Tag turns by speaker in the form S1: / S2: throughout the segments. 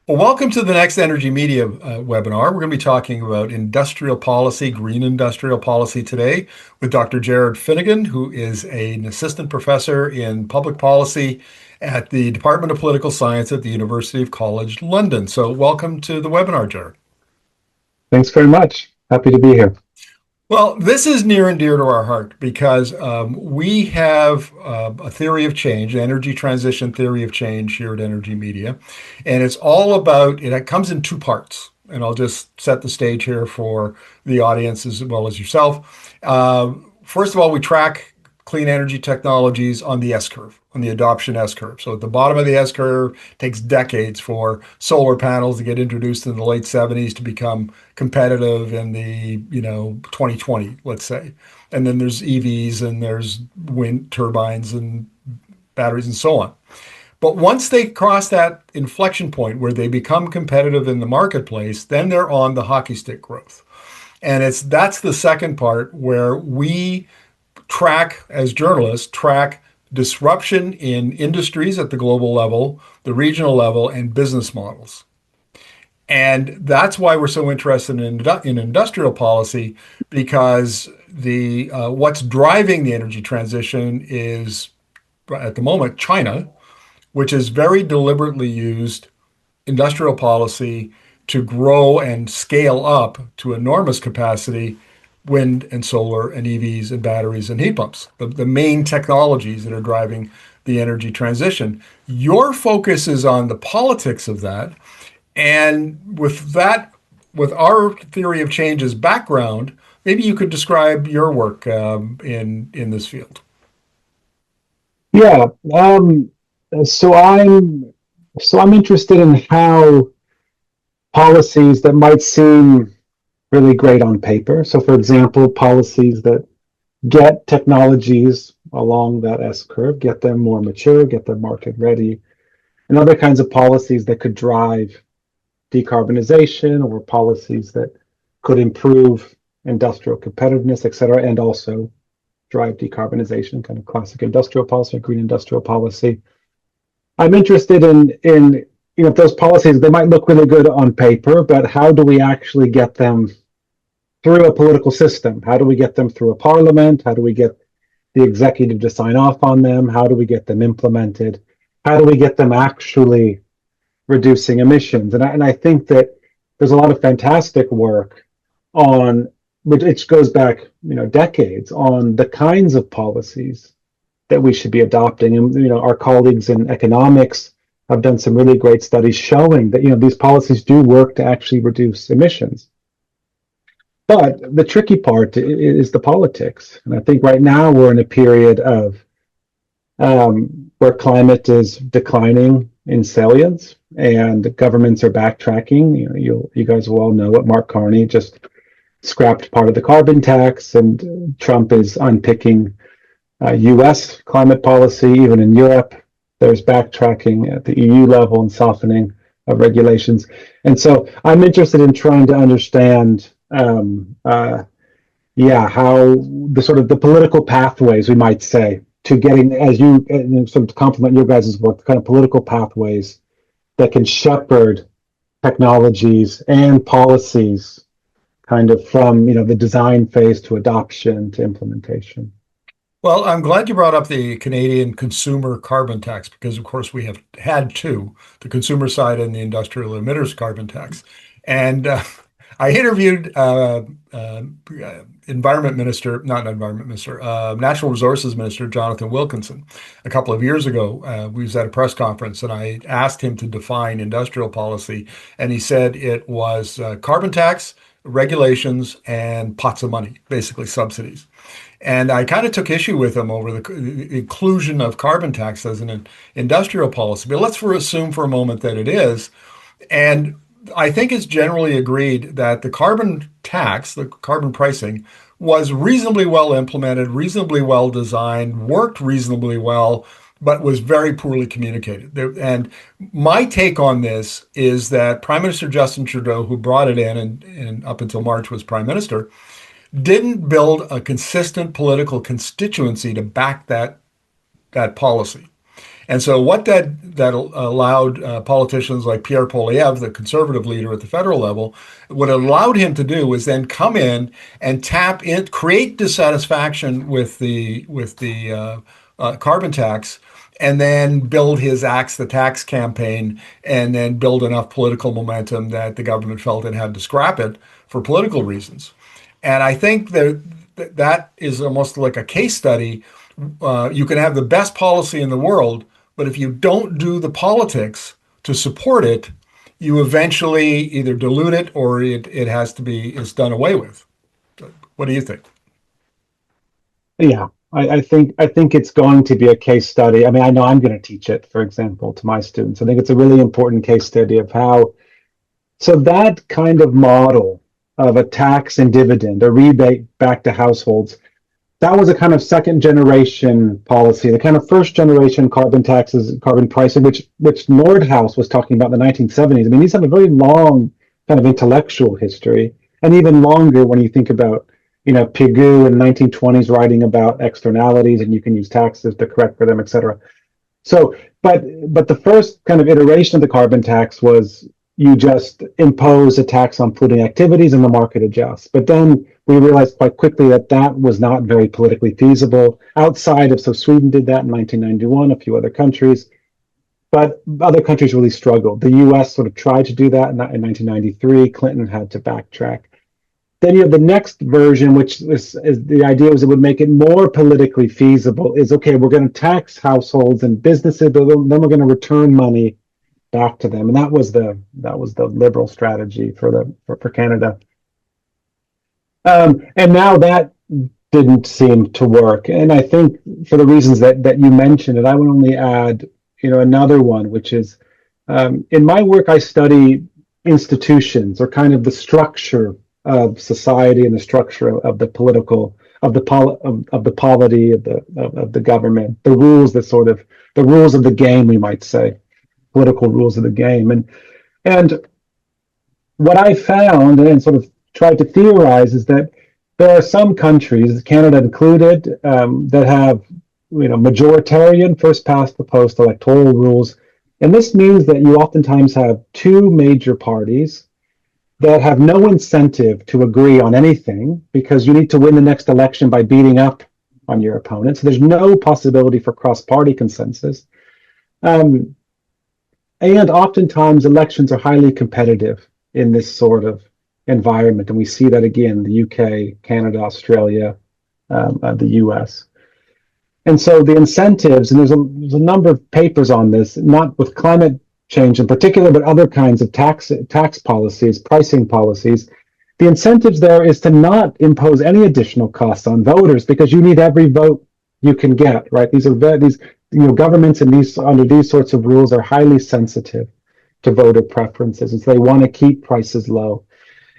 S1: Well, welcome to the next Energy Media webinar. We're going to be talking about industrial policy, green industrial policy today with Dr. Jared Finnegan, who is an assistant professor in public policy at the Department of Political Science at the University of College London. So welcome to the webinar, Jared.
S2: Thanks very much. Happy to be here.
S1: Well, this is near and dear to our heart because we have a theory of change, an energy transition theory of change here at Energy Media. And it's all about, it comes in two parts. And I'll just set the stage here for the audience as well as yourself. First of all, we track clean energy technologies on the S curve, on the adoption S curve. So at the bottom of the S curve, it takes decades for solar panels to get introduced in the late 70s to become competitive in the 2020, let's say. And then there's EVs and there's wind turbines and batteries and so on. But once they cross that inflection point where they become competitive in the marketplace, then they're on the hockey stick growth. And that's the second part where we as journalists, track disruption in industries at the global level, the regional level, and business models. And that's why we're so interested in industrial policy, because what's driving the energy transition is, at the moment, China, which has very deliberately used industrial policy to grow and scale up to enormous capacity wind and solar and EVs and batteries and heat pumps, the main technologies that are driving the energy transition. Your focus is on the politics of that. And with that, with our theory of change as background, maybe you could describe your work in this field.
S2: Yeah. So I'm interested in how policies that might seem really great on paper. So, for example, policies that get technologies along that S curve, get them more mature, get them market ready, and other kinds of policies that could drive decarbonization, or policies that could improve industrial competitiveness, et cetera, and also drive decarbonization, kind of classic industrial policy, green industrial policy. I'm interested in those policies, they might look really good on paper, but how do we actually get them through a political system? How do we get them through a parliament? How do we get the executive to sign off on them? How do we get them implemented? How do we get them actually reducing emissions? And I think that there's a lot of fantastic work on, which goes back decades, on the kinds of policies that we should be adopting. And our colleagues in economics have done some really great studies showing that these policies do work to actually reduce emissions. But the tricky part is the politics. And I think right now we're in a period of where climate is declining in salience and governments are backtracking. You guys will all know what Mark Carney just scrapped part of the carbon tax, and Trump is unpicking US climate policy. Even in Europe, there's backtracking at the EU level and softening of regulations. And so I'm interested in trying to understand how the sort of the political pathways, we might say, to getting, as you sort of complement your guys' work, the kind of political pathways that can shepherd technologies and policies kind of from the design phase to adoption to implementation.
S1: Well, I'm glad you brought up the Canadian consumer carbon tax because, of course, we have had two, the consumer side and the industrial emitters carbon tax. And I interviewed Natural Resources Minister Jonathan Wilkinson a couple of years ago. We was at a press conference, and I asked him to define industrial policy, and he said it was carbon tax, regulations, and pots of money, basically subsidies. And I kind of took issue with him over the inclusion of carbon tax as an industrial policy. But let's assume for a moment that it is. And I think it's generally agreed that the carbon tax, the carbon pricing, was reasonably well implemented, reasonably well designed, worked reasonably well, but was very poorly communicated. And my take on this is that Prime Minister Justin Trudeau, who brought it in and up until March was Prime Minister, didn't build a consistent political constituency to back that policy. And so what that allowed politicians like Pierre Poilievre, the conservative leader at the federal level, what it allowed him to do was then come in and tap in, create dissatisfaction with the carbon tax, and then build his Axe the Tax campaign, and then build enough political momentum that the government felt it had to scrap it for political reasons. And I think that is almost like a case study. You can have the best policy in the world, but if you don't do the politics to support it, you eventually either dilute it or it has to be it's done away with. What do you think?
S2: Yeah, I think it's going to be a case study. I mean, I know I'm going to teach it, for example, to my students. I think it's a really important case study of how so that kind of model of a tax and dividend, a rebate back to households, that was a kind of second generation policy. The kind of first generation carbon taxes, carbon pricing, which Nordhaus was talking about in the 1970s. I mean, these have a very long kind of intellectual history, and even longer when you think about Pigou in the 1920s writing about externalities, and you can use taxes to correct for them, et cetera. So, but the first kind of iteration of the carbon tax was you just impose a tax on polluting activities and the market adjusts. But then we realized quite quickly that that was not very politically feasible outside of, so Sweden did that in 1991, a few other countries, but other countries really struggled. The US sort of tried to do that in 1993. Clinton had to backtrack. Then you have the next version, which is the idea was it would make it more politically feasible. Is okay, we're going to tax households and businesses, but then we're going to return money back to them, and that was the liberal strategy for Canada. And now that didn't seem to work, and I think for the reasons that you mentioned, and I would only add, another one, which is in my work I study institutions or kind of the structure of society and the structure of the political of the polity of the government, the rules that sort of the rules of the game, we might say, political rules of the game, and what I found and sort of tried to theorize is that there are some countries, Canada included, that have majoritarian first past the post electoral rules, and this means that you oftentimes have two major parties that have no incentive to agree on anything because you need to win the next election by beating up on your opponent. So there's no possibility for cross-party consensus. And oftentimes elections are highly competitive in this sort of environment. And we see that again, the UK, Canada, Australia, the US. And so the incentives, and there's a number of papers on this, not with climate change in particular, but other kinds of tax policies, pricing policies. The incentives there is to not impose any additional costs on voters because you need every vote you can get, right? These governments in under these sorts of rules are highly sensitive to voter preferences, and so they want to keep prices low.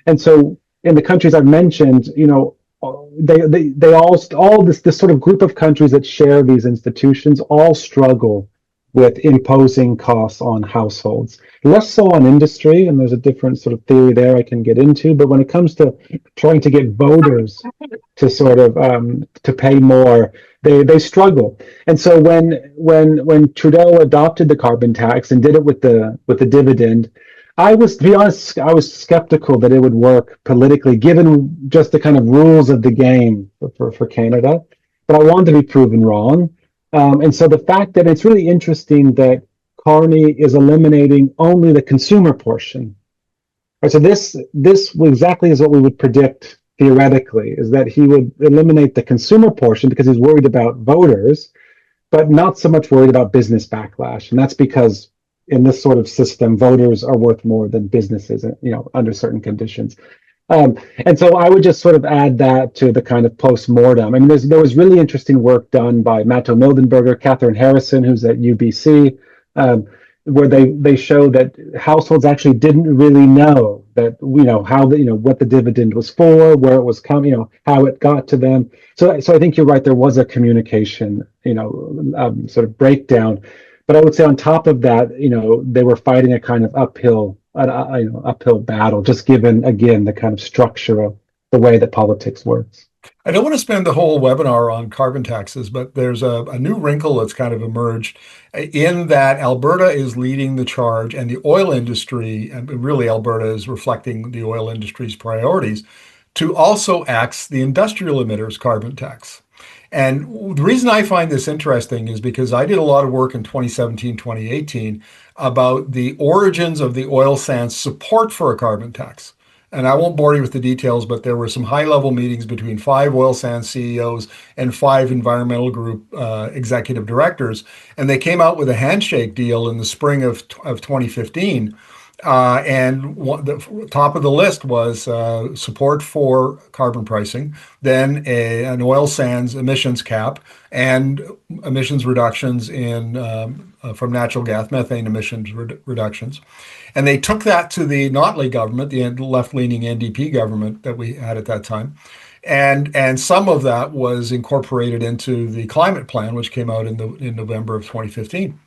S2: And so in the countries I've mentioned, they all this sort of group of countries that share these institutions all struggle with imposing costs on households, less so on industry, and there's a different sort of theory there I can get into. But when it comes to trying to get voters to sort of to pay more, they struggle. And so when Trudeau adopted the carbon tax and did it with the dividend, to be honest, I was skeptical that it would work politically, given just the kind of rules of the game for Canada. But I wanted to be proven wrong. And so the fact that it's really interesting that Carney is eliminating only the consumer portion. Right, so this exactly is what we would predict theoretically, is that he would eliminate the consumer portion because he's worried about voters, but not so much worried about business backlash. And that's because in this sort of system, voters are worth more than businesses, under certain conditions. And so I would just sort of add that to the kind of post-mortem. I mean, there was really interesting work done by Matto Mildenberger, Catherine Harrison, who's at UBC, where they show that households actually didn't really know that, how what the dividend was for, where it was coming, how it got to them. So I think you're right. There was a communication, sort of breakdown. But I would say on top of that, they were fighting a kind of uphill battle, just given again the kind of structure of the way that politics works.
S1: I don't want to spend the whole webinar on carbon taxes, but there's a new wrinkle that's kind of emerged in that Alberta is leading the charge and the oil industry, and really Alberta is reflecting the oil industry's priorities to also axe the industrial emitters carbon tax. And the reason I find this interesting is because I did a lot of work in 2017, 2018 about the origins of the oil sands support for a carbon tax. And I won't bore you with the details, but there were some high-level meetings between 5 oil sands CEOs and 5 environmental group executive directors, and they came out with a handshake deal in the spring of 2015. The top of the list was support for carbon pricing, then an oil sands emissions cap, and emissions reductions in from natural gas, methane emissions reductions. And they took that to the Notley government, the left-leaning NDP government that we had at that time. And some of that was incorporated into the climate plan, which came out in November of 2015.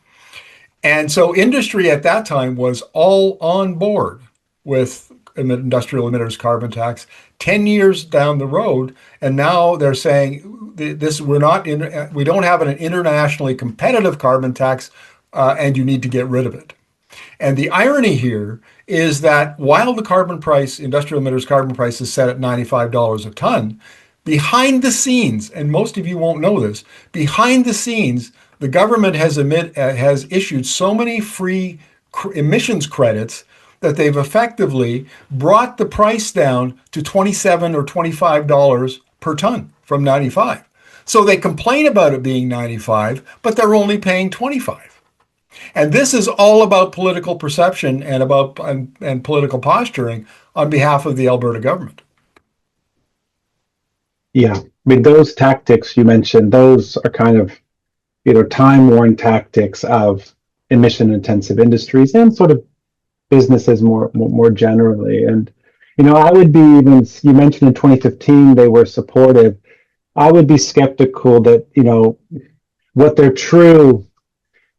S1: And so industry at that time was all on board with industrial emitters carbon tax 10 years down the road. And now they're saying this, we don't have an internationally competitive carbon tax, and you need to get rid of it. And the irony here is that while the carbon price, industrial emitters carbon price is set at $95 a ton, behind the scenes, and most of you won't know this, behind the scenes, the government has issued so many free emissions credits that they've effectively brought the price down to $27 or $25 per ton from 95. So they complain about it being 95, but they're only paying 25. And this is all about political perception and political posturing on behalf of the Alberta government.
S2: Yeah, I mean, those tactics you mentioned, those are kind of, time-worn tactics of emission-intensive industries and sort of businesses more generally. And, I would be even, you mentioned in 2015 they were supportive. I would be skeptical that, what their true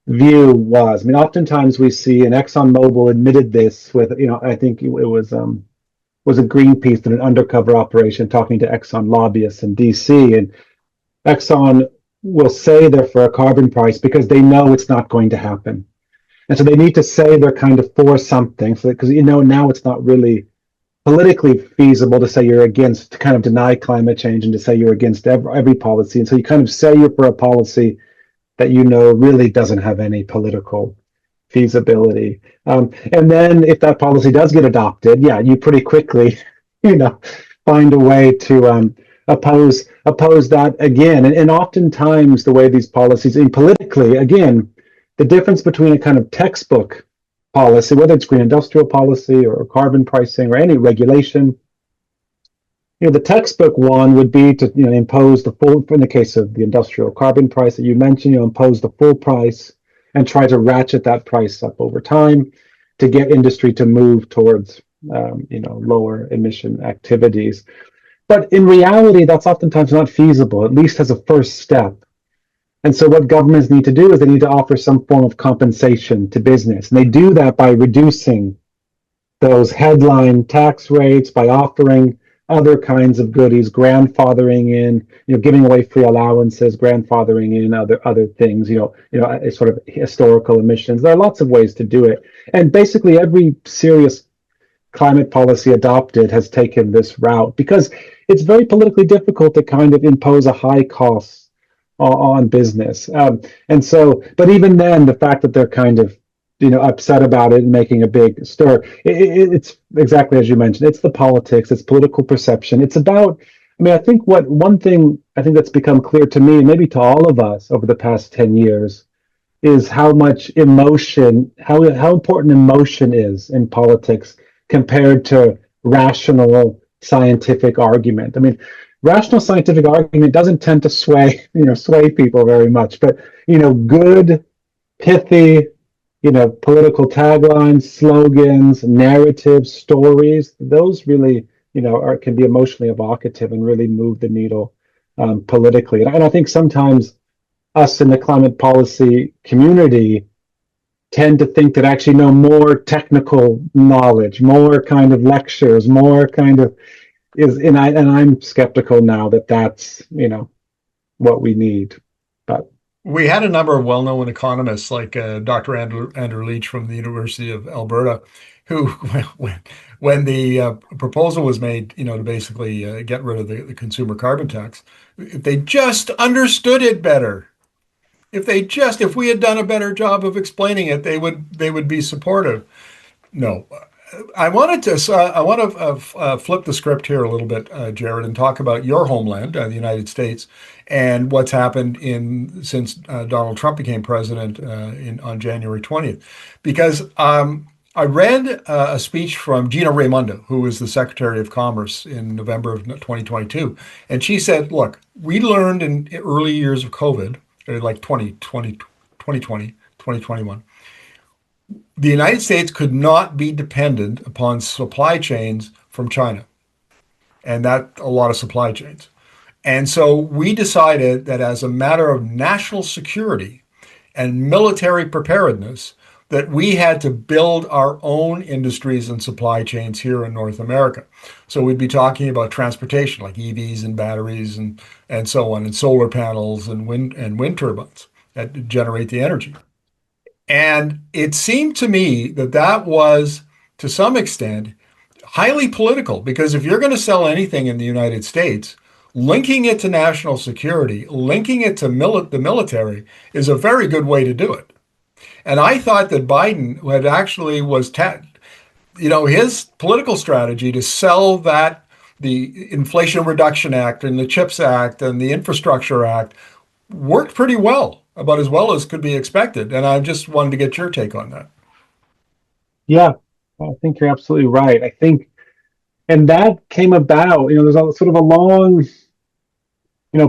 S2: view was. I mean, oftentimes we see, and ExxonMobil admitted this with, I think it was a Greenpeace and an undercover operation talking to Exxon lobbyists in DC, and Exxon will say they're for a carbon price because they know it's not going to happen. And so they need to say they're kind of for something, so because now it's not really politically feasible to say you're against, to kind of deny climate change and to say you're against every policy. And so you kind of say you're for a policy that really doesn't have any political feasibility. And then if that policy does get adopted, yeah, you pretty quickly, find a way to oppose that again. And oftentimes the way these policies, and politically, again, the difference between a kind of textbook policy, whether it's green industrial policy or carbon pricing or any regulation, the textbook one would be to impose the full, in the case of the industrial carbon price that you mentioned, impose the full price and try to ratchet that price up over time to get industry to move towards lower emission activities. But in reality, that's oftentimes not feasible, at least as a first step. And so what governments need to do is they need to offer some form of compensation to business. And they do that by reducing those headline tax rates, by offering other kinds of goodies, grandfathering in, giving away free allowances, grandfathering in other things, sort of historical emissions. There are lots of ways to do it. And basically every serious climate policy adopted has taken this route because it's very politically difficult to kind of impose a high cost on business. And so, but even then, the fact that they're kind of, upset about it and making a big stir, it's exactly as you mentioned, it's the politics, it's political perception. It's about, I think one thing I think that's become clear to me, and maybe to all of us over the past 10 years, is how much emotion, how important emotion is in politics compared to rational scientific argument. I mean, rational scientific argument doesn't tend to sway people very much, but good, pithy, political taglines, slogans, narratives, stories, those really, can be emotionally evocative and really move the needle politically. And I think sometimes us in the climate policy community tend to think that actually more technical knowledge, more kind of lectures, more kind of I'm skeptical now that that's, what we need. But
S1: We had a number of well-known economists like Dr. Andrew Leach from the University of Alberta, who, when the proposal was made, to basically get rid of the consumer carbon tax, if they just understood it better, if we had done a better job of explaining it, they would be supportive. No, I want to flip the script here a little bit, Jared, and talk about your homeland, the United States, and what's happened since Donald Trump became president on January 20th. Because I read a speech from Gina Raimondo, who was the Secretary of Commerce in November of 2022, and she said, "Look, we learned in early years of COVID, like 2020, 2021." The United States could not be dependent upon supply chains from China, and that a lot of supply chains. And so we decided that as a matter of national security and military preparedness, that we had to build our own industries and supply chains here in North America. So we'd be talking about transportation like EVs and batteries and so on, and solar panels and wind turbines that generate the energy. And it seemed to me that that was, to some extent, highly political because if you're going to sell anything in the United States, linking it to national security, linking it to the military is a very good way to do it. And I thought that Biden had actually his political strategy to sell that the Inflation Reduction Act and the CHIPS Act and the Infrastructure Act worked pretty well, about as well as could be expected. And I just wanted to get your take on that.
S2: yeah, I think you're absolutely right. I think, and that came about, there's a sort of a long,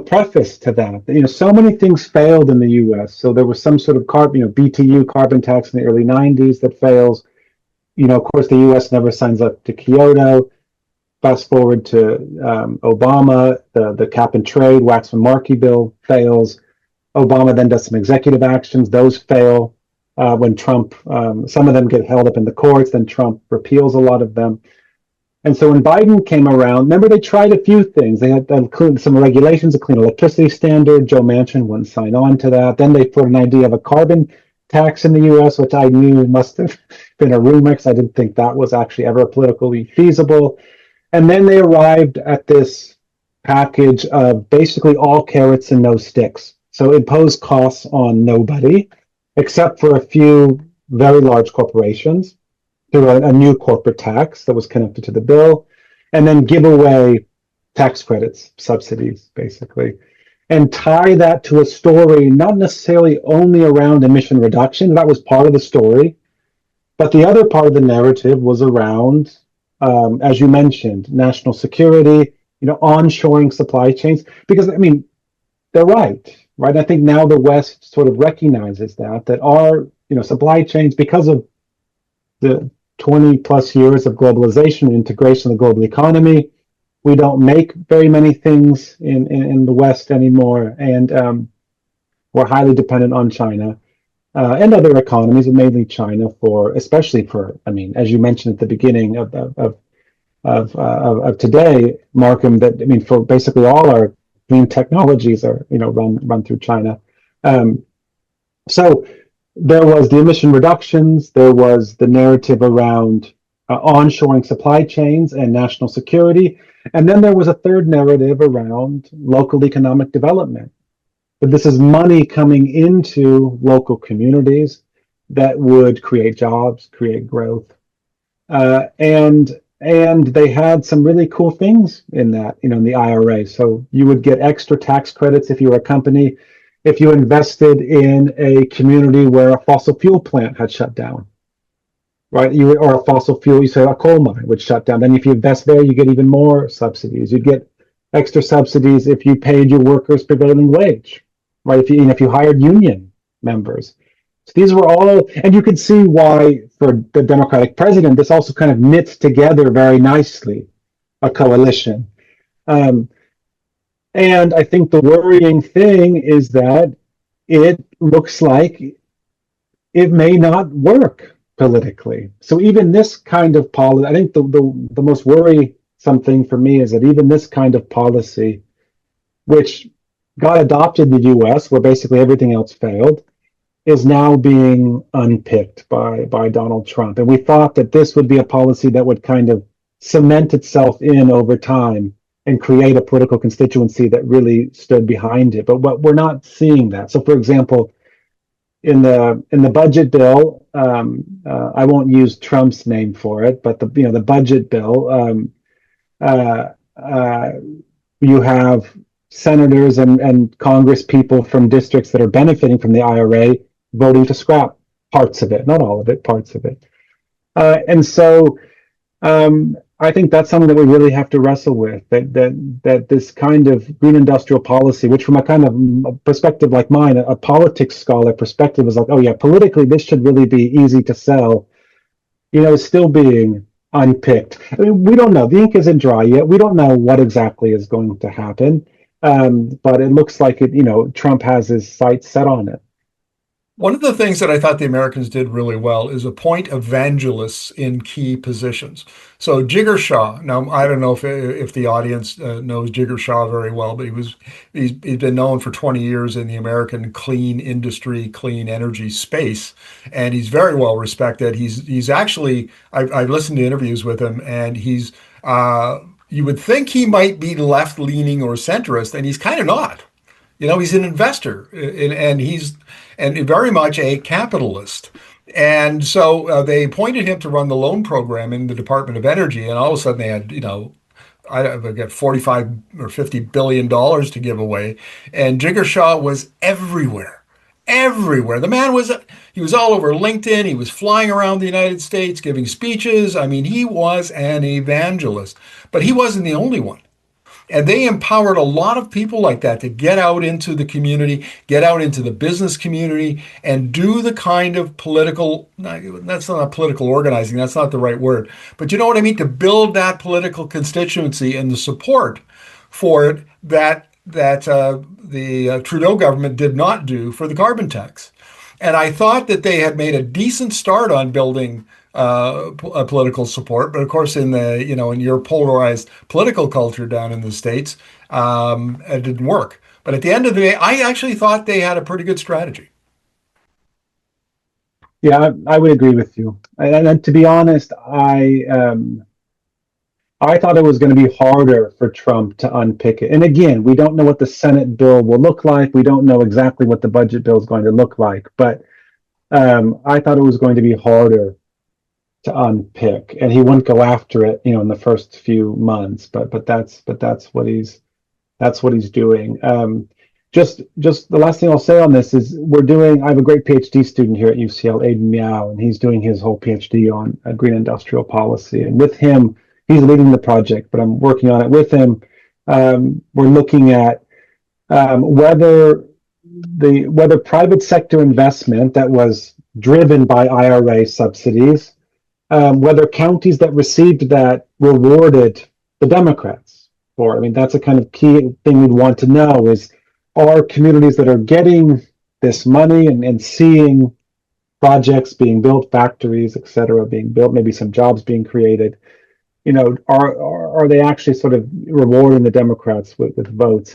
S2: preface to that. So many things failed in the U.S. So there was some sort of BTU carbon tax in the early 90s that fails. Of course, the U.S. never signs up to Kyoto. Fast forward to Obama, the cap and trade Waxman-Markey bill fails. Obama then does some executive actions; those fail. When Trump, some of them get held up in the courts, then Trump repeals a lot of them. And so when Biden came around, remember they tried a few things. They had some regulations, a clean electricity standard. Joe Manchin wouldn't sign on to that. Then they put an idea of a carbon tax in the U.S., which I knew must have been a rumor because I didn't think that was actually ever politically feasible. And then they arrived at this package of basically all carrots and no sticks. So impose costs on nobody, except for a few very large corporations through a new corporate tax that was connected to the bill, and then give away tax credits, subsidies, basically, and tie that to a story not necessarily only around emission reduction. That was part of the story, but the other part of the narrative was around, as you mentioned, national security, onshoring supply chains, because, they're right? I think now the West sort of recognizes that our, supply chains, because of the 20 plus years of globalization and integration of the global economy, we don't make very many things in the West anymore, and we're highly dependent on China and other economies, but mainly China especially for, as you mentioned at the beginning of today, Markham, that for basically all our clean technologies are run through China. So there was the emission reductions, there was the narrative around onshoring supply chains and national security, and then there was a third narrative around local economic development. But this is money coming into local communities that would create jobs, create growth, and they had some really cool things in that, in the IRA. So you would get extra tax credits if you were a company, if you invested in a community where a fossil fuel plant had shut down, right? Or a fossil fuel, you say a coal mine would shut down. Then if you invest there, you get even more subsidies. You'd get extra subsidies if you paid your workers prevailing wage, right? If you hired union members. So these were all, and you could see why for the Democratic president, this also kind of knits together very nicely a coalition. And I think the worrying thing is that it looks like it may not work politically. So even this kind of policy, I think the most worrisome something for me is that even this kind of policy, which got adopted in the US, where basically everything else failed, is now being unpicked by Donald Trump. And we thought that this would be a policy that would kind of cement itself in over time and create a political constituency that really stood behind it. But what we're not seeing that. So, for example, in the budget bill, I won't use Trump's name for it, but the budget bill, uh, uh, you have senators and Congress people from districts that are benefiting from the IRA voting to scrap parts of it, not all of it, parts of it. And so I think that's something that we really have to wrestle with. That this kind of green industrial policy, which from a kind of perspective like mine, a politics scholar perspective, is like, oh yeah, politically this should really be easy to sell. Is still being unpicked. I mean, we don't know. The ink isn't dry yet. We don't know what exactly is going to happen. But it looks like it. Trump has his sights set on it.
S1: One of the things that I thought the Americans did really well is appoint evangelists in key positions. So Jigger Shaw. Now I don't know if the audience knows Jigger Shaw very well, but he's been known for 20 years in the American clean industry, clean energy space, and he's very well respected. He's actually I've listened to interviews with him, and he's you would think he might be left leaning or centrist, and he's kind of not. He's an investor, and he's very much a capitalist. And so they appointed him to run the loan program in the Department of Energy, and all of a sudden they had, I got 45 or $50 billion to give away, and Jigger Shaw was everywhere, everywhere. The man he was all over LinkedIn. He was flying around the United States giving speeches. I mean, he was an evangelist, but he wasn't the only one. And they empowered a lot of people like that to get out into the community, get out into the business community, and do the kind of political, that's not political organizing, that's not the right word, but you know what I mean, to build that political constituency and the support for it that the Trudeau government did not do for the carbon tax. And I thought that they had made a decent start on building political support, but of course, in your polarized political culture down in the States, it didn't work. But at the end of the day, I actually thought they had a pretty good strategy.
S2: Yeah, I would agree with you. And to be honest, I thought it was going to be harder for Trump to unpick it. And again, we don't know what the Senate bill will look like. We don't know exactly what the budget bill is going to look like. But I thought it was going to be harder to unpick, and he wouldn't go after it, in the first few months. But that's what he's doing. Just the last thing I'll say on this is I have a great PhD student here at UCL, Aiden Miao, and he's doing his whole PhD on green industrial policy. And with him, he's leading the project, but I'm working on it with him. We're looking at whether private sector investment that was driven by IRA subsidies, whether counties that received that rewarded the Democrats. Or, I mean, that's a kind of key thing we'd want to know is, are communities that are getting this money and seeing projects being built, factories, et cetera, being built, maybe some jobs being created, are they actually sort of rewarding the Democrats with votes?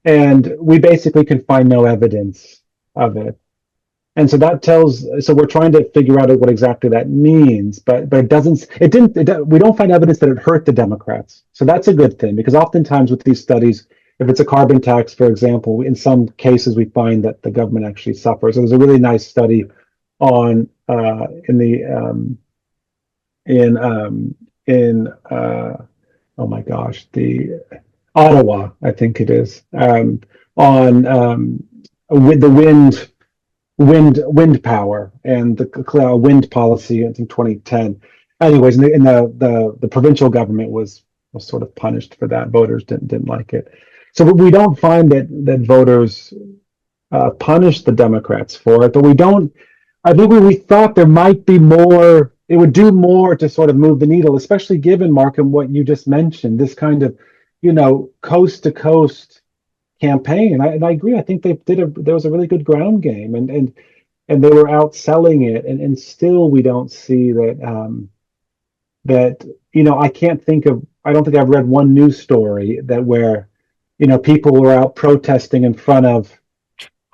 S2: And we basically can find no evidence of it. And so we're trying to figure out what exactly that means, but we don't find evidence that it hurt the Democrats. So that's a good thing, because oftentimes with these studies, if it's a carbon tax, for example, in some cases we find that the government actually suffers. So there's a really nice study on oh my gosh, the Ottawa, I think it is, on with the wind power and the wind policy in 2010. Anyways, the provincial government was sort of punished for that. Voters didn't like it. So we don't find that voters punish the Democrats for it, but we don't. I think we thought there might be more. It would do more to sort of move the needle, especially given, Markham, what you just mentioned, this kind of, coast to coast campaign. And I agree. I think there was a really good ground game, and they were outselling it, and still we don't see that. I I don't think I've read one news story that where, people were out protesting in front of,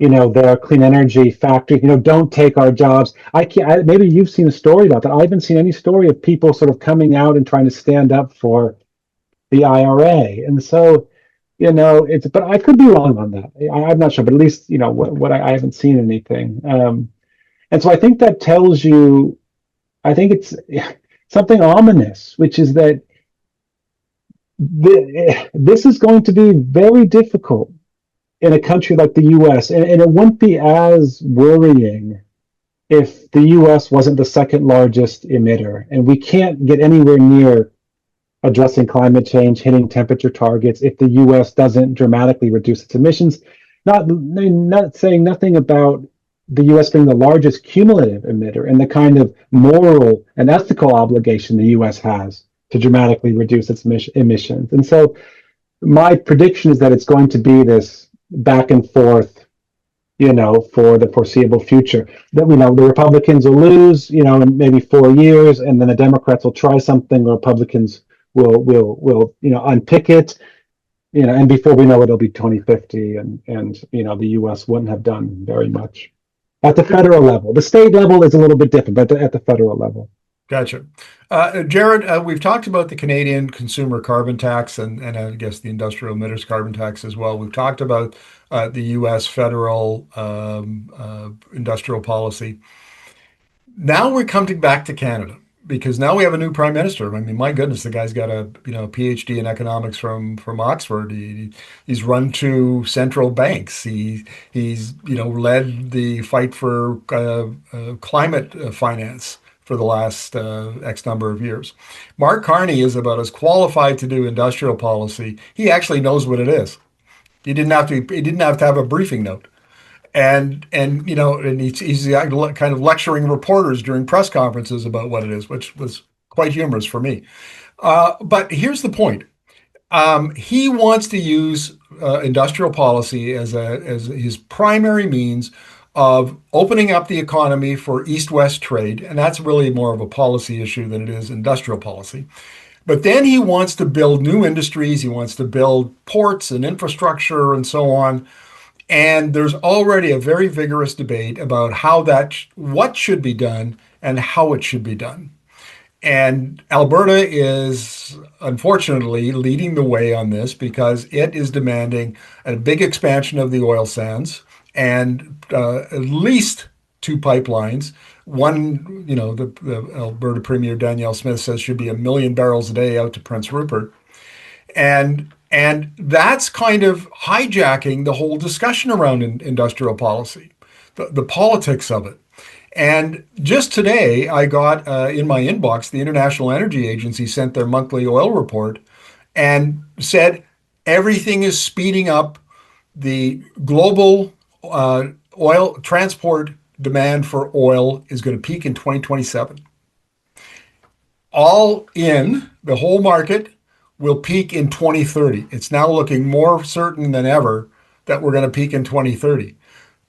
S2: their clean energy factory, don't take our jobs. I can't, maybe you've seen a story about that. I haven't seen any story of people sort of coming out and trying to stand up for the IRA. And so, but I could be wrong on that. I'm not sure, but at least, what I haven't seen anything. And so I think that tells you, I think it's something ominous, which is that this is going to be very difficult in a country like the US, and it wouldn't be as worrying if the US wasn't the second largest emitter. And we can't get anywhere near addressing climate change, hitting temperature targets, if the US doesn't dramatically reduce its emissions. Not saying nothing about the US being the largest cumulative emitter and the kind of moral and ethical obligation the US has to dramatically reduce its emissions. And so my prediction is that it's going to be this back and forth, for the foreseeable future. That the Republicans will lose, in maybe 4 years, and then the Democrats will try something. The Republicans will unpick it, and before we know it, it'll be 2050, and the U.S. wouldn't have done very much at the federal level. The state level is a little bit different, but at the federal level.
S1: Gotcha. Jared, we've talked about the Canadian consumer carbon tax and I guess the industrial emitters carbon tax as well. We've talked about the U.S. federal industrial policy. Now we're coming back to Canada because now we have a new prime minister. I mean, my goodness, the guy's got a PhD in economics from Oxford. He's run two central banks. He's led the fight for climate finance for the last X number of years. Mark Carney is about as qualified to do industrial policy. He actually knows what it is. He didn't have to have a briefing note. And he's kind of lecturing reporters during press conferences about what it is, which was quite humorous for me. But here's the point. He wants to use industrial policy as his primary means of opening up the economy for east-west trade, and that's really more of a policy issue than it is industrial policy. But then he wants to build new industries, he wants to build ports and infrastructure and so on. And there's already a very vigorous debate about what should be done and how it should be done. And Alberta is unfortunately leading the way on this because it is demanding a big expansion of the oil sands and at least two pipelines. One, the Alberta Premier Danielle Smith says should be 1 million barrels a day out to Prince Rupert. And that's kind of hijacking the whole discussion around industrial policy, the politics of it. And just today, I got in my inbox, the International Energy Agency sent their monthly oil report and said everything is speeding up. The global oil transport demand for oil is going to peak in 2027. All in, the whole market will peak in 2030. It's now looking more certain than ever that we're going to peak in 2030.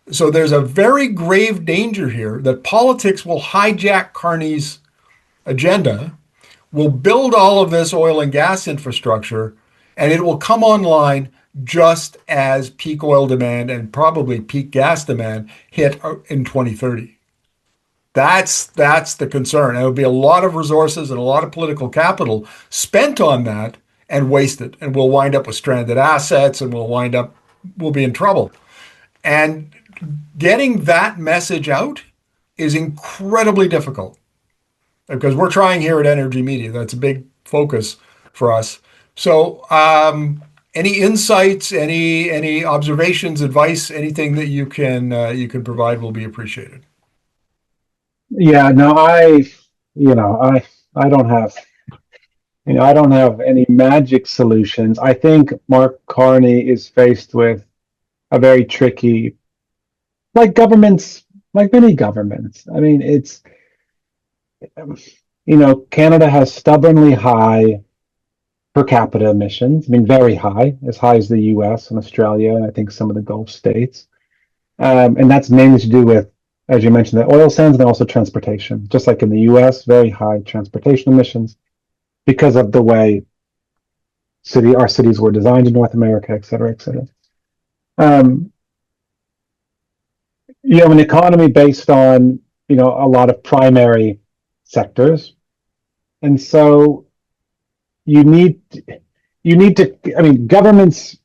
S1: So there's a very grave danger here that politics will hijack Carney's agenda, will build all of this oil and gas infrastructure, and it will come online just as peak oil demand and probably peak gas demand hit in 2030. That's the concern. And it will be a lot of resources and a lot of political capital spent on that and wasted. And we'll wind up with stranded assets and we'll be in trouble. And getting that message out is incredibly difficult because we're trying here at Energi Media. That's a big focus for us. So any insights, any observations, advice, anything that you can provide will be appreciated.
S2: Yeah, no, I don't have, I don't have any magic solutions. I think Mark Carney is faced with a very tricky, like many governments. I mean, it's, Canada has stubbornly high per capita emissions. I mean, very high as the US and Australia, and I think some of the Gulf states. And that's mainly to do with, as you mentioned, the oil sands and also transportation. Just like in the US, very high transportation emissions because of the way our cities were designed in North America, et cetera, et cetera. Um, you have an economy based on, a lot of primary sectors. And so you need, I mean, governments.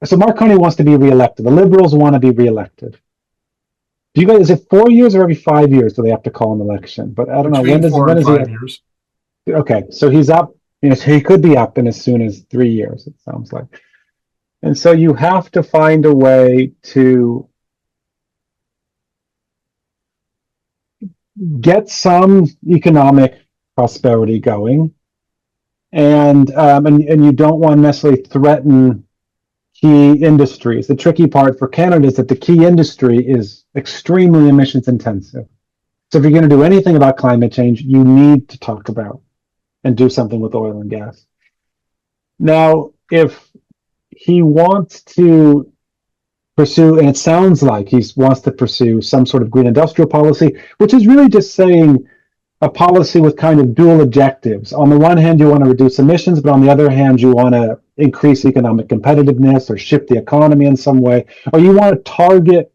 S2: So Marconi wants to be reelected. The Liberals want to be reelected. Do you guys, is it 4 years or every 5 years do they have to call an election? But I don't know.
S1: between four
S2: When
S1: and
S2: is he?
S1: 5 years.
S2: Okay. So he's up, so he could be up in as soon as 3 years, it sounds like. And so you have to find a way to get some economic prosperity going, and you don't want to necessarily threaten key industries. The tricky part for Canada is that the key industry is extremely emissions intensive. So if you're going to do anything about climate change, you need to talk about and do something with oil and gas. Now, if he wants to pursue, and it sounds like he wants to pursue some sort of green industrial policy, which is really just saying a policy with kind of dual objectives. On the one hand, you want to reduce emissions, but on the other hand, you want to increase economic competitiveness or shift the economy in some way, or you want to target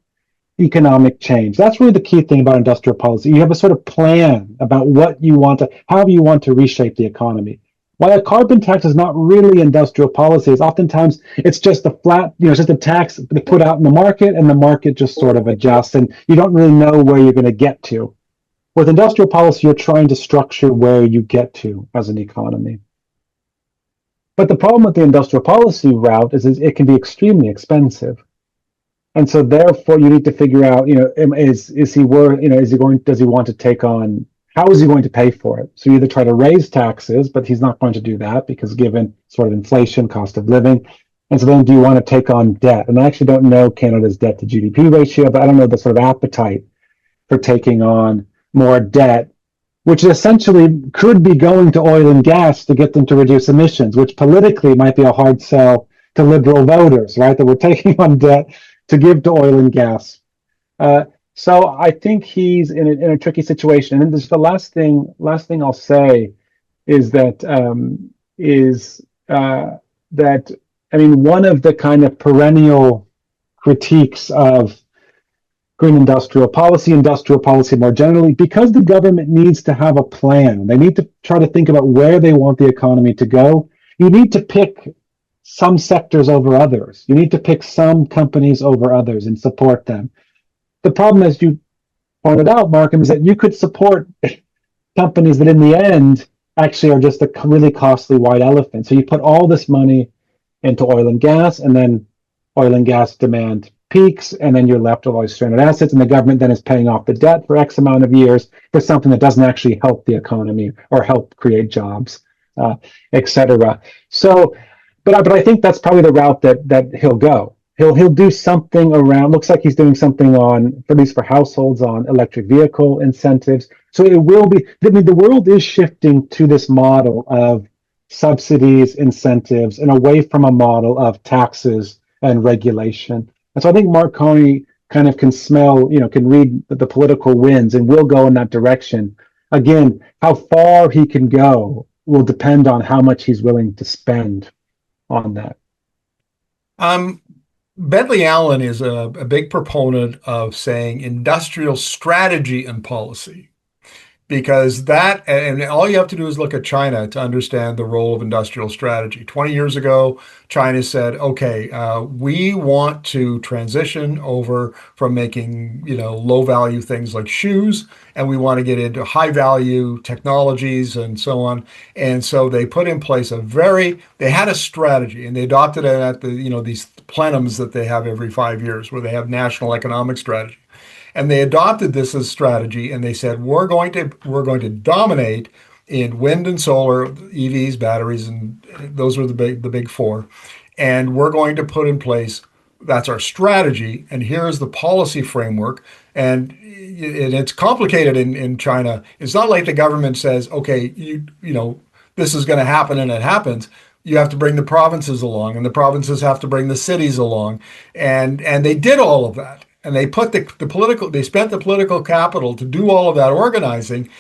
S2: economic change. That's really the key thing about industrial policy. You have a sort of plan about how you want to reshape the economy. While a carbon tax is not really industrial policy, oftentimes it's just a flat, it's just a tax put out in the market, and the market just sort of adjusts, and you don't really know where you're going to get to. With industrial policy, you're trying to structure where you get to as an economy. But the problem with the industrial policy route is it can be extremely expensive. And so therefore you need to figure out, does he want to take on, how is he going to pay for it? So you either try to raise taxes, but he's not going to do that because given sort of inflation, cost of living. And so then do you want to take on debt? And I actually don't know Canada's debt to GDP ratio, but I don't know the sort of appetite for taking on more debt, which essentially could be going to oil and gas to get them to reduce emissions, which politically might be a hard sell to Liberal voters, right? That we're taking on debt to give to oil and gas. So I think he's in a tricky situation. And this is the last thing I'll say is that one of the kind of perennial critiques of green industrial policy more generally, because the government needs to have a plan. They need to try to think about where they want the economy to go. You need to pick some sectors over others. You need to pick some companies over others and support them. The problem, as you pointed out, Markham, is that you could support companies that in the end actually are just a really costly white elephant. So you put all this money into oil and gas, and then oil and gas demand peaks, and then you're left with all these stranded assets, and the government then is paying off the debt for X amount of years for something that doesn't actually help the economy or help create jobs, etc. So, but I think that's probably the route that he'll go. He'll do something around. Looks like he's doing something on, at least for households, on electric vehicle incentives. So it will be. I mean, the world is shifting to this model of subsidies, incentives, and away from a model of taxes and regulation. And so I think Marconi kind of can smell, can read the political winds and will go in that direction. Again, how far he can go will depend on how much he's willing to spend on that.
S1: Bentley Allen is a big proponent of saying industrial strategy and policy, because and all you have to do is look at China to understand the role of industrial strategy. 20 years ago, China said, okay, we want to transition over from making, low value things like shoes, and we want to get into high value technologies and so on. And so they put in place they had a strategy, and they adopted it at these plenums that they have every 5 years, where they have national economic strategy. And they adopted this as strategy, and they said, we're going to dominate in wind and solar, EVs, batteries, and those were the big four. And we're going to put in place, that's our strategy, and here's the policy framework. And it's complicated in China. It's not like the government says, okay, this is going to happen, and it happens. You have to bring the provinces along, and the provinces have to bring the cities along. And they did all of that. And they put they spent the political capital to do all of that organizing.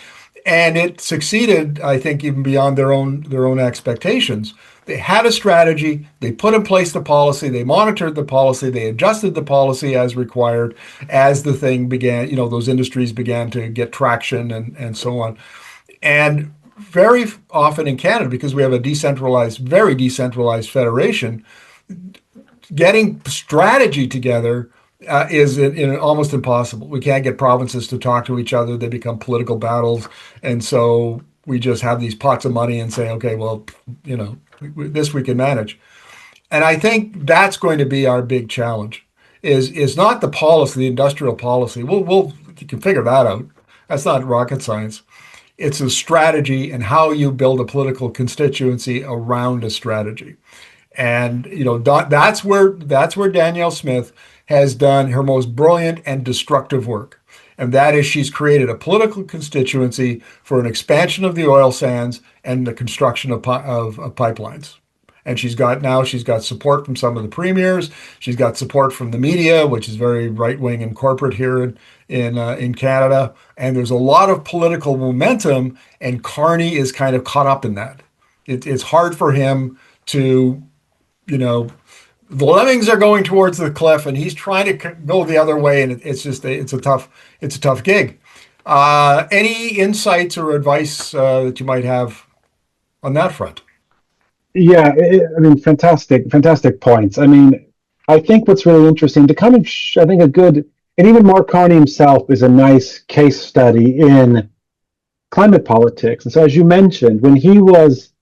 S1: and it succeeded, I think, even beyond their own expectations. They had a strategy, they put in place the policy, they monitored the policy, they adjusted the policy as required as the thing began, those industries began to get traction and so on. And very often in Canada, because we have a decentralized, very decentralized federation, getting strategy together is almost impossible. We can't get provinces to talk to each other. They become political battles. And so we just have these pots of money and say, okay, well, this we can manage. And I think that's going to be our big challenge is not the policy, the industrial policy. You can figure that out. That's not rocket science. It's a strategy and how you build a political constituency around a strategy. And that's where Danielle Smith has done her most brilliant and destructive work. And that is she's created a political constituency for an expansion of the oil sands and the construction of pipelines. And she's got support from some of the premiers. She's got support from the media, which is very right wing and corporate here in Canada. And there's a lot of political momentum, and Carney is kind of caught up in that. It's hard for him to, the lemmings are going towards the cliff, and he's trying to go the other way, and it's a tough gig. Any insights or advice that you might have on that front?
S2: Yeah, I mean, fantastic points. I mean, I think what's really interesting to kind of, I think a good, and even Mark Carney himself is a nice case study in climate politics. And so, as you mentioned, when he was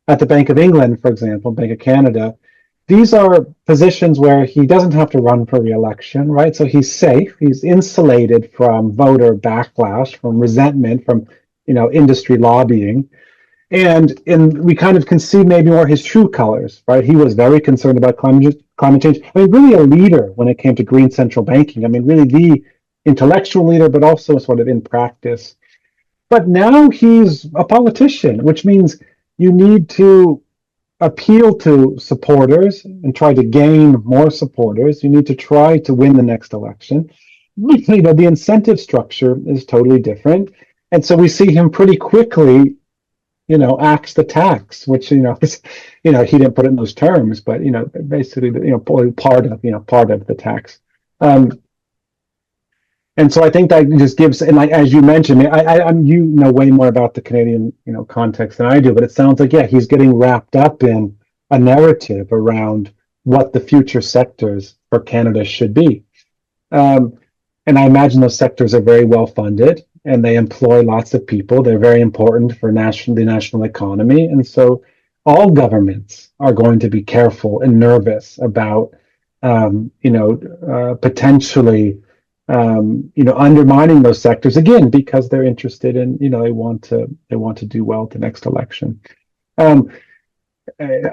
S2: at the Bank of England, for example, Bank of Canada, these are positions where he doesn't have to run for re-election, right? So he's safe, he's insulated from voter backlash, from resentment, from industry lobbying. And we kind of can see maybe more his true colors, right? He was very concerned about climate change. I mean, really a leader when it came to green central banking. I mean, really the intellectual leader, but also sort of in practice. But now he's a politician, which means you need to appeal to supporters and try to gain more supporters. You need to try to win the next election. The incentive structure is totally different. And so we see him pretty quickly axe the tax, which is, he didn't put it in those terms, but basically part of the tax. And so I think that just gives, and like as you mentioned, I'm way more about the Canadian context than I do, but it sounds like he's getting wrapped up in a narrative around what the future sectors for Canada should be. And I imagine those sectors are very well funded and they employ lots of people. They're very important for the national economy. And so all governments are going to be careful and nervous about, potentially, undermining those sectors again, because they're interested in, they want to do well at the next election.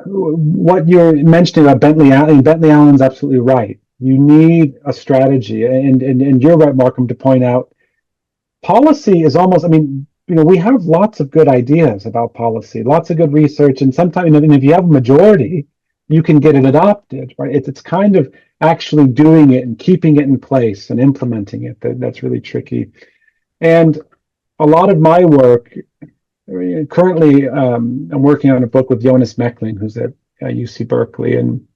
S2: What you're mentioning about Bentley Allen's absolutely right. You need a strategy, and you're right, Markham, to point out policy is almost. I mean, we have lots of good ideas about policy, lots of good research, and sometimes, if you have a majority, you can get it adopted, right? It's kind of actually doing it and keeping it in place and implementing it that's really tricky. And a lot of my work currently, I'm working on a book with Jonas Meckling, who's at UC Berkeley, and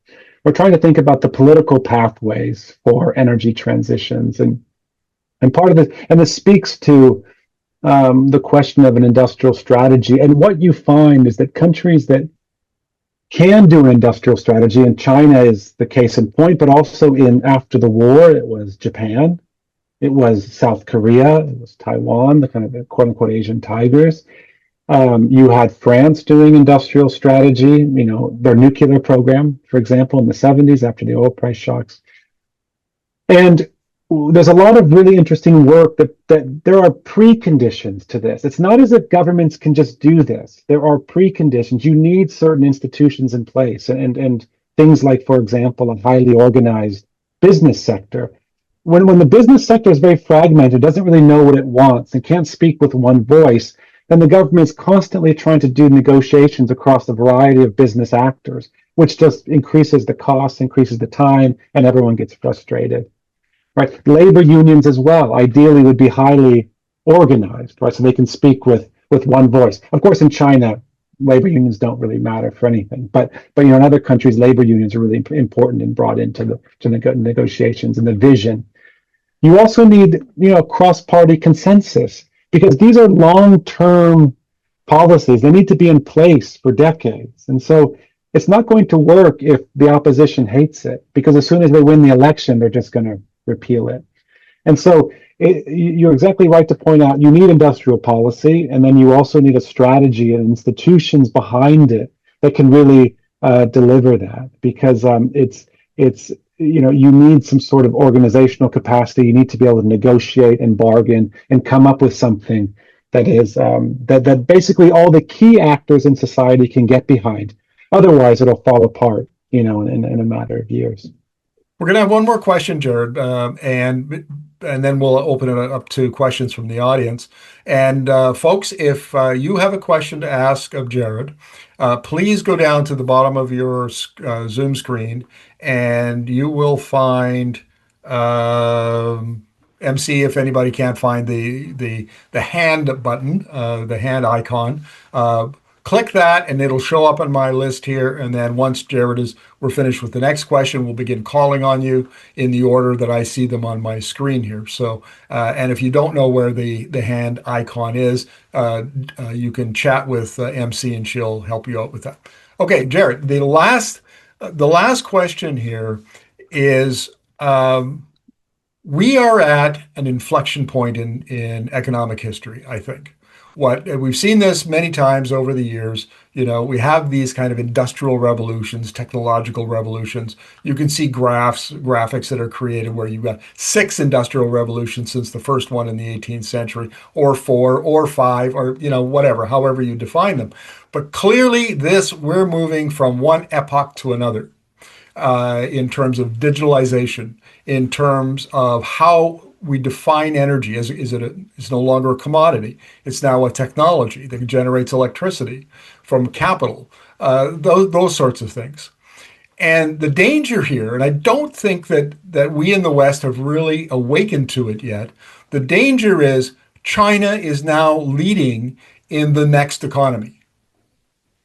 S2: we're trying to think about the political pathways for energy transitions, and part of this, and this speaks to the question of an industrial strategy. And what you find is that countries that can do an industrial strategy, and China is the case in point, but also after the war, it was Japan, it was South Korea, it was Taiwan, the kind of the quote unquote Asian tigers. You had France doing industrial strategy, their nuclear program, for example, in the 70s after the oil price shocks. And there's a lot of really interesting work that there are preconditions to this. It's not as if governments can just do this. There are preconditions. You need certain institutions in place, and things like, for example, a highly organized business sector. When the business sector is very fragmented, doesn't really know what it wants, and can't speak with one voice, then the government is constantly trying to do negotiations across a variety of business actors, which just increases the cost, increases the time, and everyone gets frustrated. Right, labor unions as well, ideally would be highly organized, right? So they can speak with one voice. Of course, in China, labor unions don't really matter for anything, but in other countries, labor unions are really important and brought into the negotiations and the vision. You also need, cross-party consensus because these are long-term policies. They need to be in place for decades. And so it's not going to work if the opposition hates it because as soon as they win the election, they're just going to repeal it. And so you're exactly right to point out you need industrial policy, and then you also need a strategy and institutions behind it that can really deliver that. Because it's you need some sort of organizational capacity. You need to be able to negotiate and bargain and come up with something that is that basically all the key actors in society can get behind. Otherwise, it'll fall apart, in a matter of years.
S1: We're going to have one more question, Jared, and then we'll open it up to questions from the audience. And folks, if you have a question to ask of Jared, please go down to the bottom of your Zoom screen, and you will find MC. If anybody can't find the hand button, the hand icon. Click that and it'll show up on my list here. And then once we're finished with the next question, we'll begin calling on you in the order that I see them on my screen here. So, and if you don't know where the hand icon is, you can chat with MC and she'll help you out with that. Okay, Jared, the last question here is, we are at an inflection point in economic history, I think. What we've seen this many times over the years. We have these kind of industrial revolutions, technological revolutions. You can see graphics that are created where you've got 6 industrial revolutions since the first one in the 18th century, or 4, or 5, or whatever, however you define them. But clearly, we're moving from one epoch to another in terms of digitalization, in terms of how we define energy. It's no longer a commodity. It's now a technology that generates electricity from capital, those sorts of things. And the danger here, and I don't think that we in the West have really awakened to it yet, the danger is China is now leading in the next economy.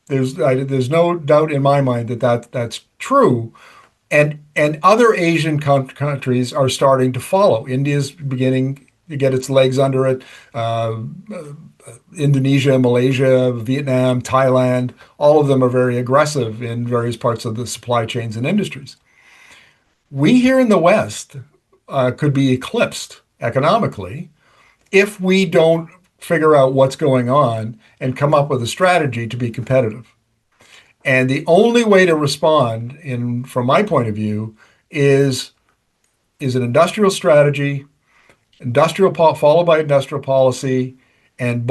S1: There's no doubt in my mind that's true. And other Asian countries are starting to follow. India's beginning to get its legs under it. Indonesia, Malaysia, Vietnam, Thailand, all of them are very aggressive in various parts of the supply chains and industries. We here in the West could be eclipsed economically if we don't figure out what's going on and come up with a strategy to be competitive. And the only way to respond, from my point of view, is an industrial strategy, followed by industrial policy, and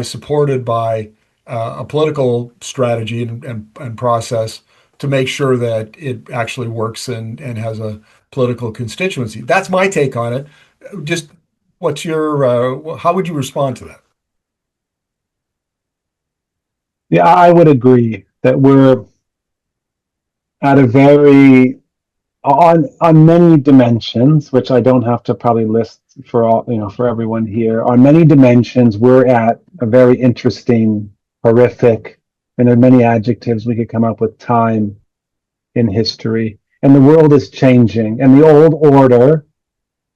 S1: supported by a political strategy and process to make sure that it actually works and has a political constituency. That's my take on it. Just how would you respond to that?
S2: Yeah, I would agree that we're at a very on many dimensions, which I don't have to probably list for all, for everyone here. On many dimensions, we're at a very interesting, horrific, and there are many adjectives we could come up with time in history. And the world is changing, and the old order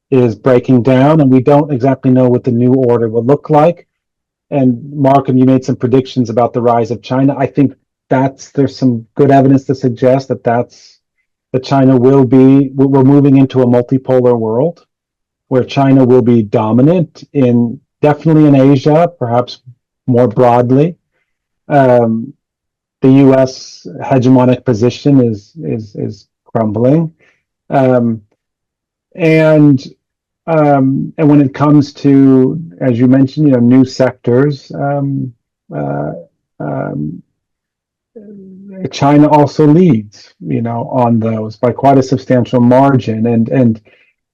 S2: is breaking down, and we don't exactly know what the new order will look like. And Markham, you made some predictions about the rise of China. I think there's some good evidence to suggest that China we're moving into a multipolar world where China will be dominant definitely in Asia, perhaps more broadly. The U.S. hegemonic position is crumbling, and when it comes to, as you mentioned, new sectors, China also leads, on those by quite a substantial margin, and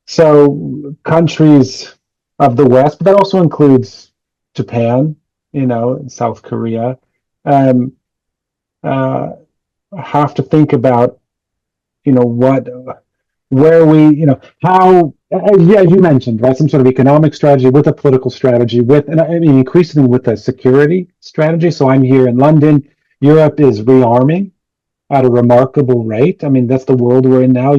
S2: so countries of the West, but that also includes Japan, South Korea, um, have to think about, what where we, how, as you mentioned, right, some sort of economic strategy with a political strategy, with, and I mean, increasingly with a security strategy. So I'm here in London. Europe is rearming at a remarkable rate. I mean, that's the world we're in now.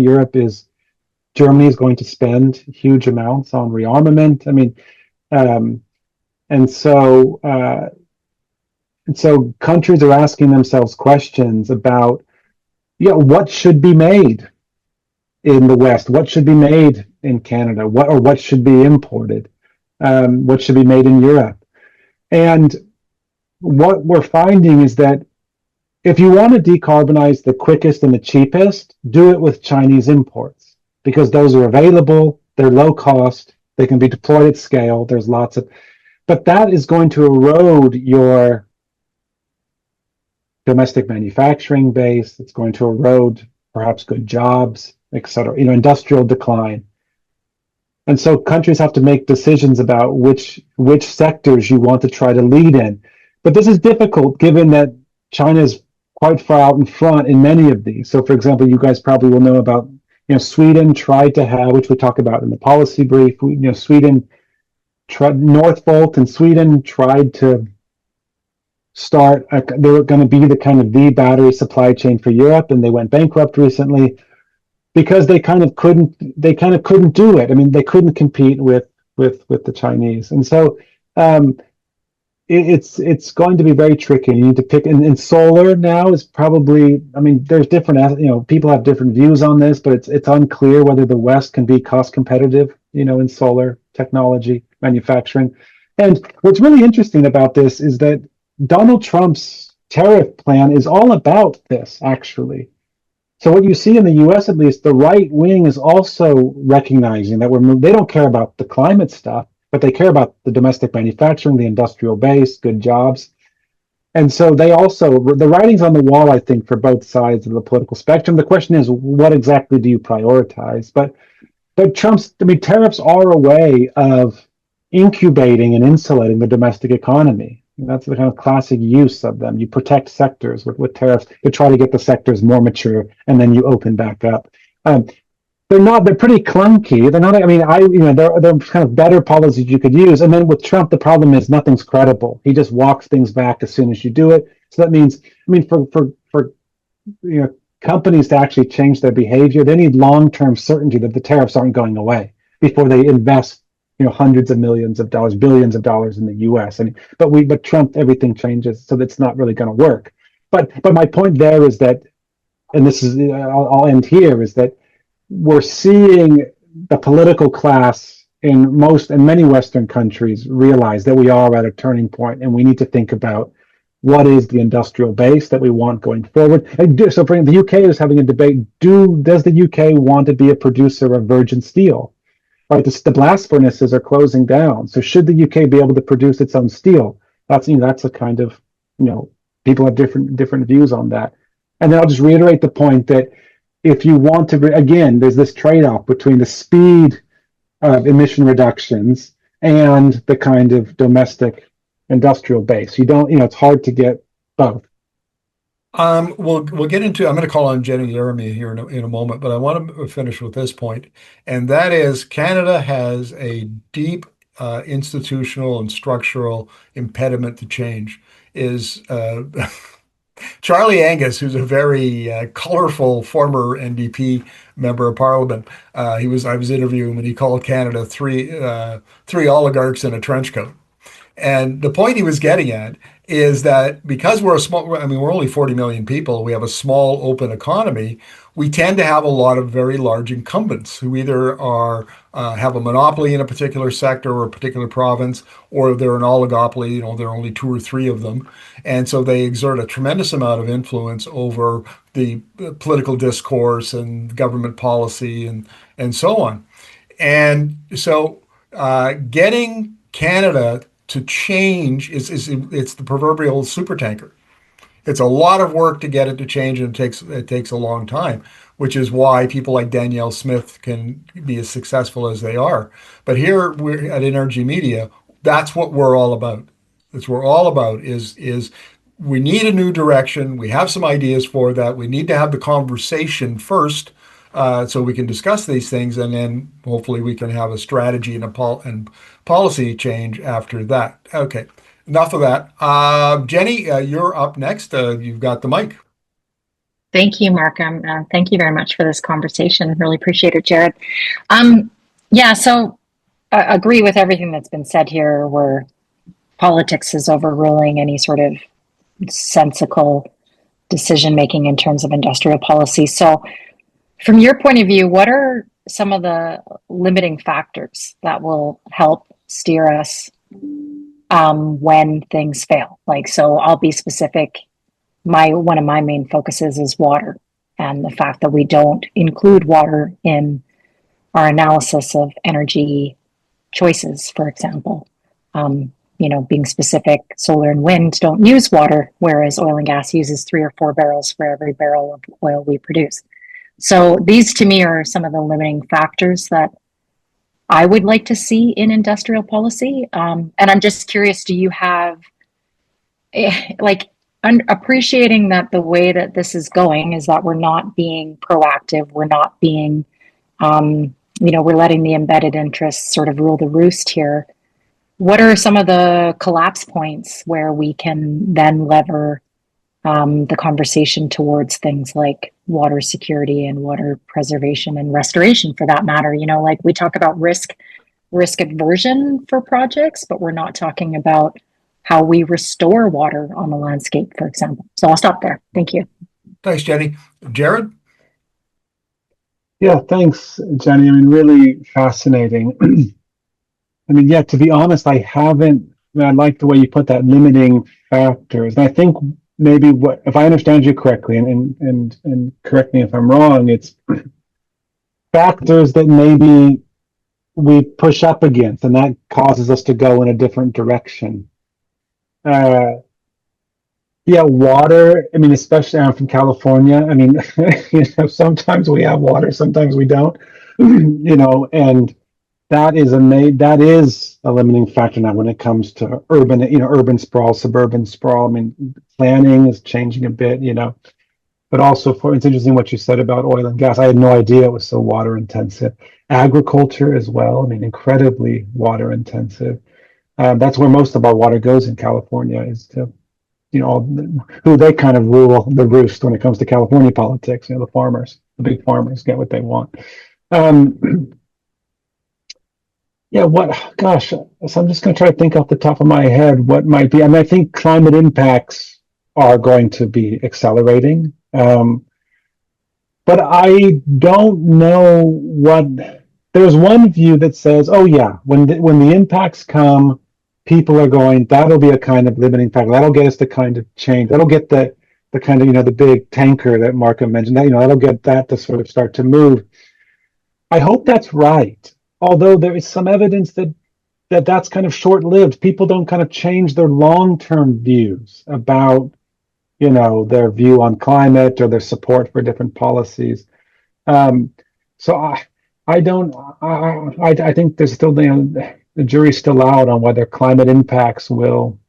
S2: Germany is going to spend huge amounts on rearmament. I mean, um, and so, uh, and so countries are asking themselves questions about, what should be made in the West, what should be made in Canada, what should be imported, what should be made in Europe. And what we're finding is that if you want to decarbonize the quickest and the cheapest, do it with Chinese imports because those are available, they're low cost, they can be deployed at scale. There's lots of, but that is going to erode your domestic manufacturing base. It's going to erode perhaps good jobs, et cetera, industrial decline. And so countries have to make decisions about which sectors you want to try to lead in. But this is difficult given that China is quite far out in front in many of these. So, for example, you guys probably will know about, Sweden tried to have, which we talk about in the policy brief. Sweden tried, Northvolt in Sweden tried to start. They were going to be the kind of the battery supply chain for Europe, and they went bankrupt recently because they kind of couldn't do it. I mean, they couldn't compete with the Chinese, and so um, it's going to be very tricky. You need to pick, and solar now is probably. I mean, there's different. People have different views on this, but it's unclear whether the West can be cost competitive. In solar technology manufacturing. And what's really interesting about this is that Donald Trump's tariff plan is all about this, actually. So what you see in the U.S., at least, the right wing is also recognizing that they don't care about the climate stuff, but they care about the domestic manufacturing, the industrial base, good jobs. And so the writing's on the wall, I think, for both sides of the political spectrum. The question is, what exactly do you prioritize? But tariffs are a way of incubating and insulating the domestic economy. And that's the kind of classic use of them. You protect sectors with tariffs. You try to get the sectors more mature, and then you open back up. Um, they're pretty clunky. They're not, I mean, they're kind of better policies you could use. And then with Trump, the problem is nothing's credible. He just walks things back as soon as you do it. So that means, I mean, for companies to actually change their behavior, they need long-term certainty that the tariffs aren't going away before they invest, hundreds of millions of dollars, billions of dollars in the U.S. And but Trump, everything changes, so that's not really going to work. But my point there is that, and this is, I'll end here, is that we're seeing the political class in many Western countries realize that we are at a turning point, and we need to think about what is the industrial base that we want going forward. So, for the UK is having a debate: does the UK want to be a producer of virgin steel? Right, the blast furnaces are closing down. So, should the UK be able to produce its own steel? That's a kind of, people have different views on that. And then I'll just reiterate the point that if you want to, again, there's this trade-off between the speed of emission reductions and the kind of domestic industrial base. You don't, it's hard to get both.
S1: We'll get into. I'm going to call on Jenny Jeremy here in a moment, but I want to finish with this point, and that is Canada has a deep institutional and structural impediment to change. Is Charlie Angus, who's a very colorful former NDP member of Parliament. I was interviewing him, and he called Canada three oligarchs in a trench coat. And the point he was getting at is that because we're only 40 million people, we have a small open economy, we tend to have a lot of very large incumbents who either have a monopoly in a particular sector or a particular province, or they're an oligopoly, there are only two or three of them. And so they exert a tremendous amount of influence over the political discourse and government policy and so on. And so getting Canada to change it's the proverbial super tanker. It's a lot of work to get it to change, and it takes a long time, which is why people like Danielle Smith can be as successful as they are. But here we're at Energy Media, that's what we're all about. That's what we're all about is we need a new direction. We have some ideas for that. We need to have the conversation first so we can discuss these things, and then hopefully we can have a strategy and and policy change after that. Okay, enough of that. Jenny, you're up next. You've got the mic.
S3: Thank you, Markham. Thank you very much for this conversation. Really appreciate it, Jared. Um, yeah, so I agree with everything that's been said here, where politics is overruling any sort of sensical decision making in terms of industrial policy. So, from your point of view, what are some of the limiting factors that will help steer us when things fail? Like, so I'll be specific. One of my main focuses is water, and the fact that we don't include water in our analysis of energy choices, for example. Being specific, solar and wind don't use water, whereas oil and gas uses 3 or 4 barrels for every barrel of oil we produce. So these to me are some of the limiting factors that I would like to see in industrial policy. And I'm just curious, do you have like appreciating that the way that this is going is that we're not being proactive, we're not being, we're letting the embedded interests sort of rule the roost here. What are some of the collapse points where we can then lever the conversation towards things like water security and water preservation and restoration, for that matter? Like we talk about risk aversion for projects, but we're not talking about how we restore water on the landscape, for example. So I'll stop there. Thank you.
S1: Thanks, Jenny. Jared?
S2: Yeah, thanks, Jenny. I mean, really fascinating. I mean, yeah, to be honest, I like the way you put that, limiting factors. And I think maybe if I understand you correctly, and correct me if I'm wrong, it's factors that maybe we push up against, and that causes us to go in a different direction. Yeah, water. I mean, especially I'm from California. I mean, sometimes we have water, sometimes we don't. And that is a limiting factor now when it comes to urban sprawl, suburban sprawl. I mean, planning is changing a bit, but also it's interesting what you said about oil and gas. I had no idea it was so water intensive. Agriculture as well. I mean, incredibly water intensive. That's where most of our water goes in California, is to, who they kind of rule the roost when it comes to California politics. The farmers, the big farmers get what they want. Yeah, so I'm just going to try to think off the top of my head what might be. I mean, I think climate impacts are going to be accelerating. But I don't know there's one view that says, oh yeah, when the impacts come, people are that'll be a kind of limiting factor. That'll get us the kind of change. That'll get the kind of, the big tanker that Markham mentioned, that'll get that to sort of start to move. I hope that's right. Although there is some evidence that's kind of short-lived. People don't kind of change their long-term views about, their view on climate or their support for different policies. So I think there's still, the jury's still out on whether climate impacts will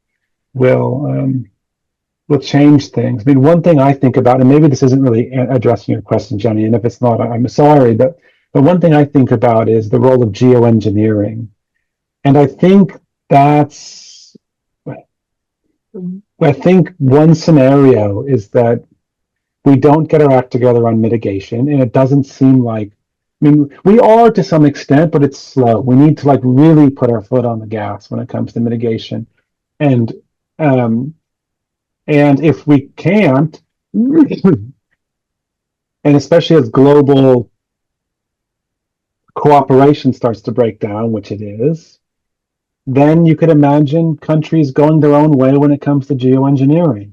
S2: change things. I mean, one thing I think about, and maybe this isn't really addressing your question, Jenny, and if it's not, I'm sorry, but one thing I think about is the role of geoengineering. And I think one scenario is that we don't get our act together on mitigation, and it doesn't seem like, I mean, we are to some extent, but it's slow. We need to really put our foot on the gas when it comes to mitigation. And if we can't, and especially as global cooperation starts to break down, which it is, then you could imagine countries going their own way when it comes to geoengineering,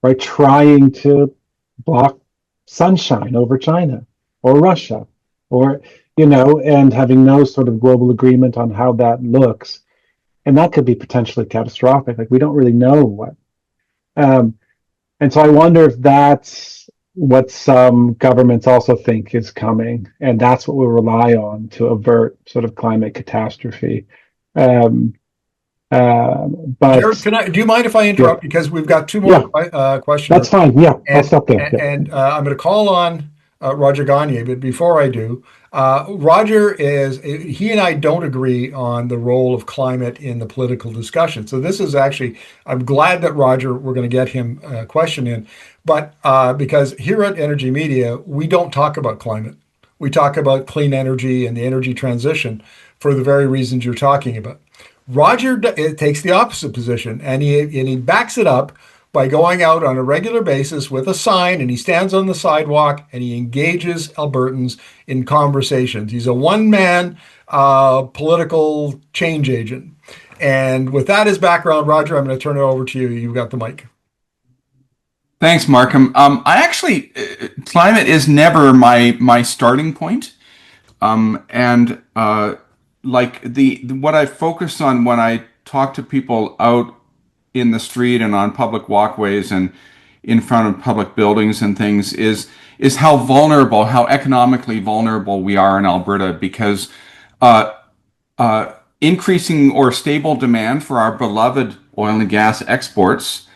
S2: right? Trying to block sunshine over China or Russia, or, and having no sort of global agreement on how that looks. And that could be potentially catastrophic. We don't really know what. And so I wonder if that's what some governments also think is coming, and that's what we'll rely on to avert sort of climate catastrophe. But
S1: Jared, do you mind if I interrupt? Because we've got two more questions.
S2: That's fine. Yeah, I'll stop there.
S1: And I'm going to call on Roger Gagne, but before I do, Roger he and I don't agree on the role of climate in the political discussion. So this is actually, I'm glad that Roger, we're going to get him a question in, but because here at Energy Media, we don't talk about climate. We talk about clean energy and the energy transition for the very reasons you're talking about. Roger takes the opposite position, and he backs it up by going out on a regular basis with a sign, and he stands on the sidewalk and he engages Albertans in conversations. He's a one-man political change agent. And with that as background, Roger, I'm going to turn it over to you. You've got the mic.
S4: Thanks, Markham. I actually, climate is never my starting point. And like what I focus on when I talk to people out in the street and on public walkways and in front of public buildings and things is how vulnerable, how economically vulnerable we are in Alberta, because increasing or stable demand for our beloved oil and gas exports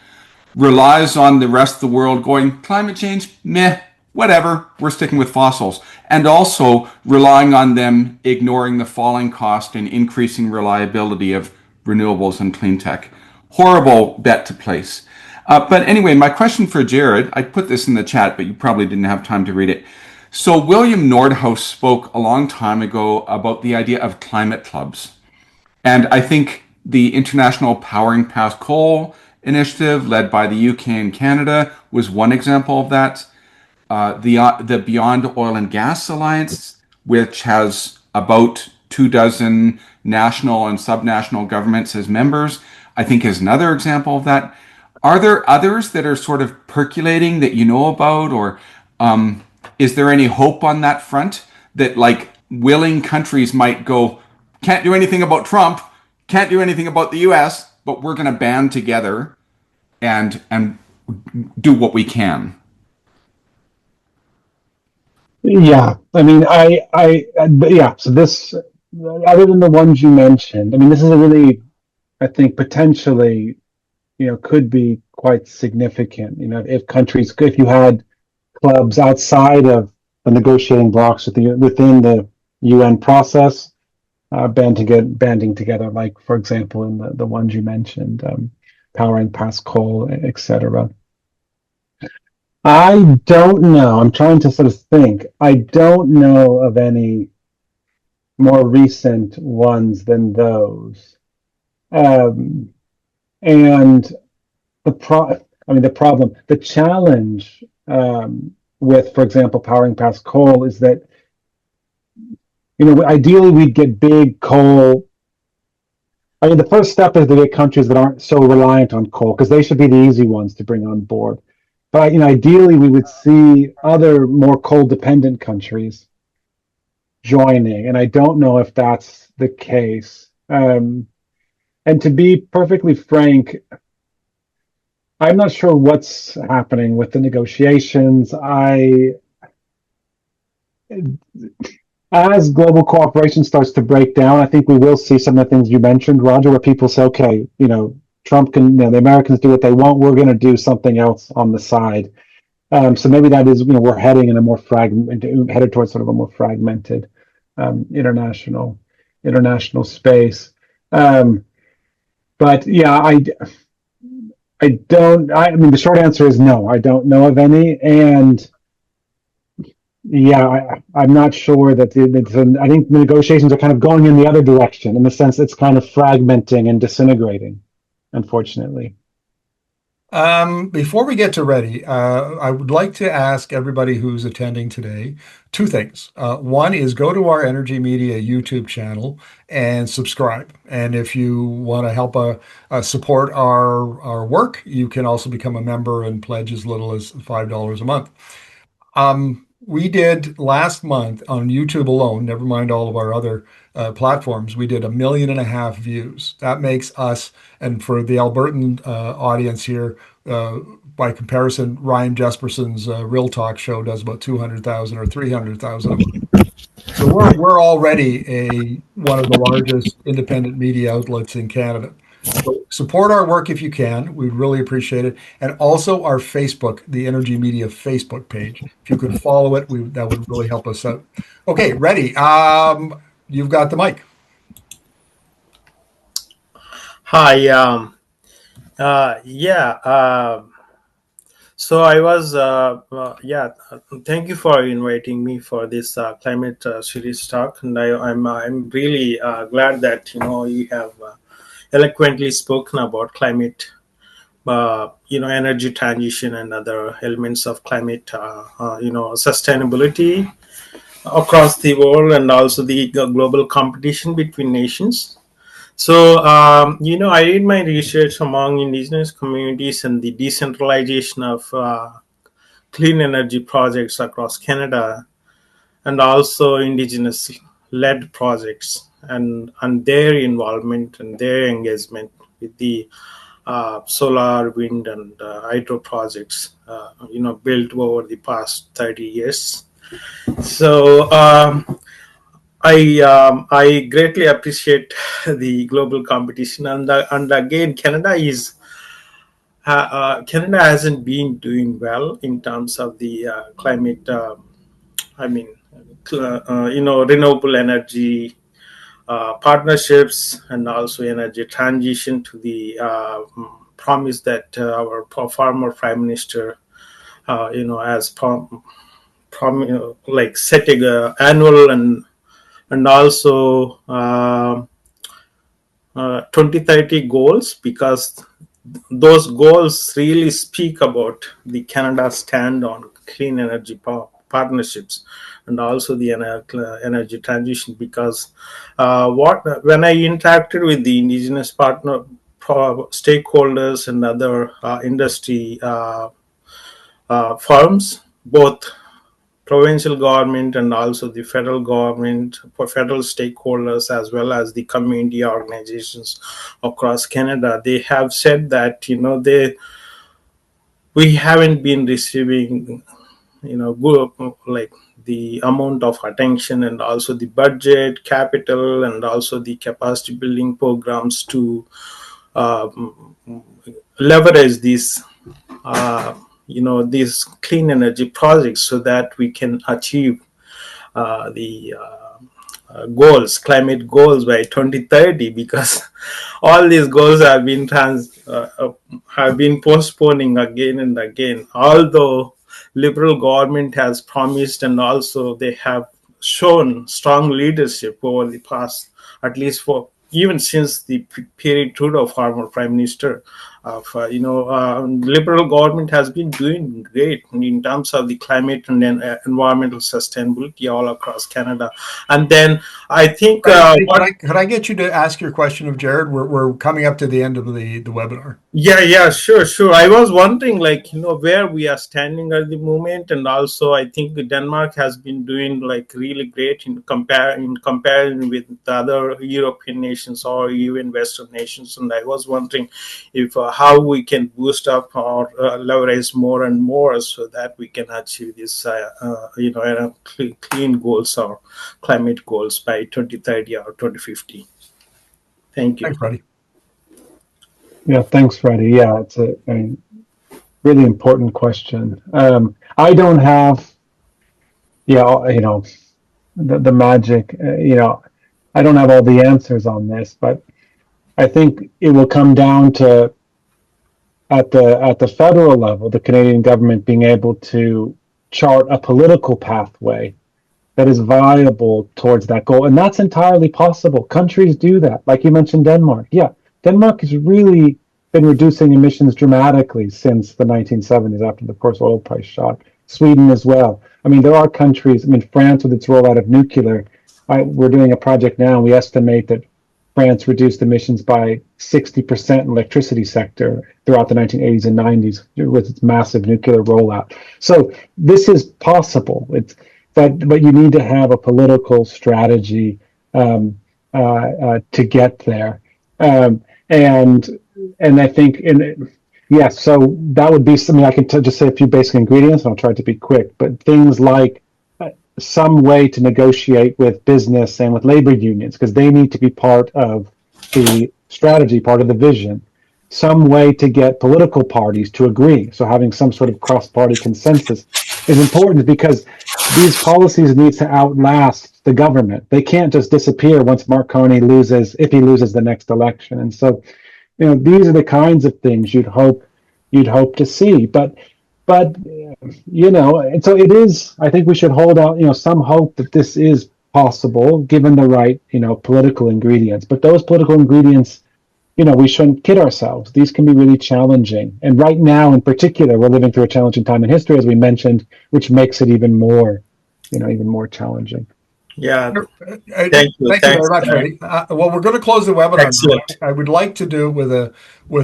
S4: relies on the rest of the world going, climate change, meh, whatever, we're sticking with fossils. And also relying on them ignoring the falling cost and increasing reliability of renewables and clean tech. Horrible bet to place. But anyway, my question for Jared, I put this in the chat, but you probably didn't have time to read it. So William Nordhaus spoke a long time ago about the idea of climate clubs. And I think the International Powering Past Coal initiative led by the UK and Canada was one example of that. The Beyond Oil and Gas Alliance, which has about 24 national and subnational governments as members, I think is another example of that. Are there others that are sort of percolating that you know about, or is there any hope on that front that like willing countries might go, can't do anything about Trump, can't do anything about the US, but we're going to band together and do what we can?
S2: Yeah, I mean, yeah. So this, other than the ones you mentioned, I mean, this is a really, I think, potentially, could be quite significant. If countries, if you had clubs outside of the negotiating blocks within the UN process, banding together, like for example, in the ones you mentioned, powering past coal, etc. I don't know. I'm trying to sort of think. I don't know of any more recent ones than those. And the challenge with, for example, powering past coal is that, ideally we'd get big coal. I mean, the first step is to get countries that aren't so reliant on coal, because they should be the easy ones to bring on board. But ideally, we would see other more coal-dependent countries joining, and I don't know if that's the case. And to be perfectly frank, I'm not sure what's happening with the negotiations. As global cooperation starts to break down, I think we will see some of the things you mentioned, Roger, where people say, okay, Trump can, the Americans do what they want. We're going to do something else on the side. So maybe that is, we're heading in a more headed towards sort of a more fragmented international space. But yeah, I mean, the short answer is no, I don't know of any. And yeah, I'm not sure that I think the negotiations are kind of going in the other direction, in the sense it's kind of fragmenting and disintegrating, unfortunately.
S1: Before we get to ready, I would like to ask everybody who's attending today two things. One is go to our Energy Media YouTube channel and subscribe. And if you want to help support our work, you can also become a member and pledge as little as $5 a month. We did last month on YouTube alone, never mind all of our other platforms, we did 1.5 million views. That makes us, and for the Albertan audience here, by comparison, Ryan Jesperson's Real Talk show does about 200,000 or 300,000 a month. So we're already one of the largest independent media outlets in Canada. So support our work if you can. We'd really appreciate it. And also our Facebook, the Energy Media Facebook page. If you could follow it, that would really help us out. Okay, ready. You've got the mic.
S5: Hi. Yeah. So I was, yeah. Thank you for inviting me for this climate series talk, and I'm really glad that you have eloquently spoken about climate, energy transition and other elements of climate, sustainability across the world, and also the global competition between nations. So, I did my research among indigenous communities and the decentralization of clean energy projects across Canada, and also indigenous led projects, and their involvement and their engagement with the solar, wind, and hydro projects, built over the past 30 years. So, I greatly appreciate the global competition, and again, Canada hasn't been doing well in terms of the climate. I mean, renewable energy partnerships, and also energy transition to the promise that our former prime minister, has like setting a annual and also 2030 goals, because those goals really speak about the Canada stand on clean energy partnerships, and also the energy transition. Because when I interacted with the indigenous partner stakeholders and other industry firms, both provincial government and also the federal government, for federal stakeholders, as well as the community organizations across Canada, they have said that we haven't been receiving good, like, the amount of attention and also the budget, capital, and also the capacity building programs to uh, leverage these clean energy projects, so that we can achieve the climate goals by 2030. Because all these goals have been postponing again and again, although liberal government has promised, and also they have shown strong leadership over the past, at least for even since the period Trudeau, former prime minister of liberal government has been doing great in terms of the climate and environmental sustainability all across Canada. And then I think
S1: Could I get you to ask your question of Jared? We're coming up to the end of the webinar.
S5: Yeah, sure. I was wondering, like, where we are standing at the moment, and also I think Denmark has been doing like really great in comparison with the other European nations or even Western nations. And I was wondering if how we can boost up or leverage more and more, so that we can achieve this, clean goals or climate goals by 2030 or 2050. Thank you.
S1: Thanks, Freddie.
S2: Yeah, thanks, Freddie. Yeah, it's really important question. I don't have, the magic. I don't have all the answers on this, but I think it will come down to, at the federal level, the Canadian government being able to chart a political pathway that is viable towards that goal. And that's entirely possible. Countries do that. Like you mentioned, Denmark. Yeah, Denmark has really been reducing emissions dramatically since the 1970s, after the first oil price shock. Sweden as well. I mean, there are countries, France with its rollout of nuclear. We're doing a project now, and we estimate that France reduced emissions by 60% in the electricity sector throughout the 1980s and 90s with its massive nuclear rollout. So this is possible. But you need to have a political strategy to get there, and I think so that would be something. I can just say a few basic ingredients, and I'll try to be quick. But things like some way to negotiate with business and with labor unions, because they need to be part of the strategy, part of the vision, some way to get political parties to agree. So having some sort of cross-party consensus is important because these policies need to outlast the government. They can't just disappear once Marconi loses, if he loses the next election. And so, these are the kinds of things you'd hope to see. But and so it is. I think we should hold out, some hope that this is possible given the right, political ingredients. But those political ingredients, we shouldn't kid ourselves. These can be really challenging. And right now, in particular, we're living through a challenging time in history, as we mentioned, which makes it even more challenging.
S5: Yeah.
S1: Thank
S5: Thank you.
S1: you
S5: Thanks.
S1: very much, Reddy. Well, we're going to close the webinar now.
S5: Excellent.
S1: I would like to do with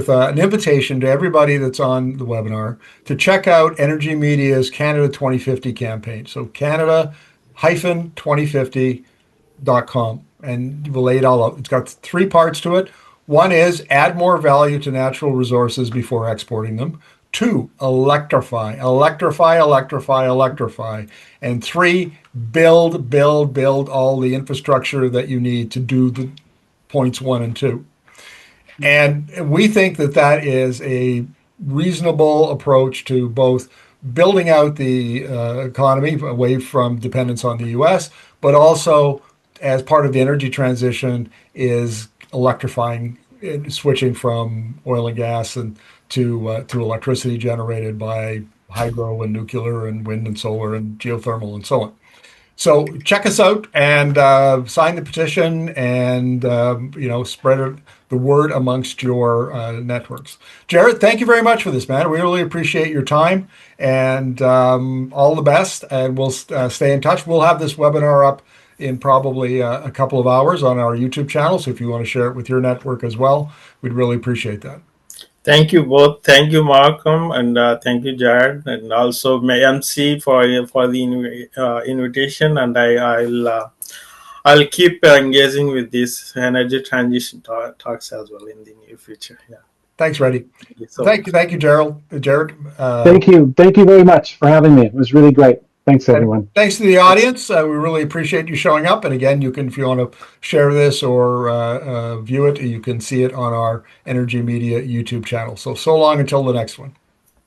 S1: an invitation to everybody that's on the webinar to check out Energy Media's Canada 2050 campaign. So Canada-2050.com, and we'll lay it all out. It's got 3 parts to it. One is add more value to natural resources before exporting them. 2, electrify. And 3, build all the infrastructure that you need to do the points 1 and 2. And we think that is a reasonable approach to both building out the economy away from dependence on the U.S., but also as part of the energy transition is electrifying, switching from oil and gas and to electricity generated by hydro and nuclear and wind and solar and geothermal and so on. So check us out and sign the petition and spread the word amongst your networks. Jared, thank you very much for this, man. We really appreciate your time and all the best. And we'll stay in touch. We'll have this webinar up in probably a couple of hours on our YouTube channel. So if you want to share it with your network as well, we'd really appreciate that.
S5: Thank you both. Thank you, Markham, and thank you, Jared, and also MC for the invitation. And I'll keep engaging with this energy transition talks as well in the near future. Yeah.
S1: Thanks, Reddy.
S5: Thank
S1: you, Gerald. Jared.
S2: Thank you very much for having me. It was really great. Thanks, everyone.
S1: Thanks to the audience. We really appreciate you showing up. And again, if you want to share this or view it, you can see it on our Energy Media YouTube channel. So long until the next one.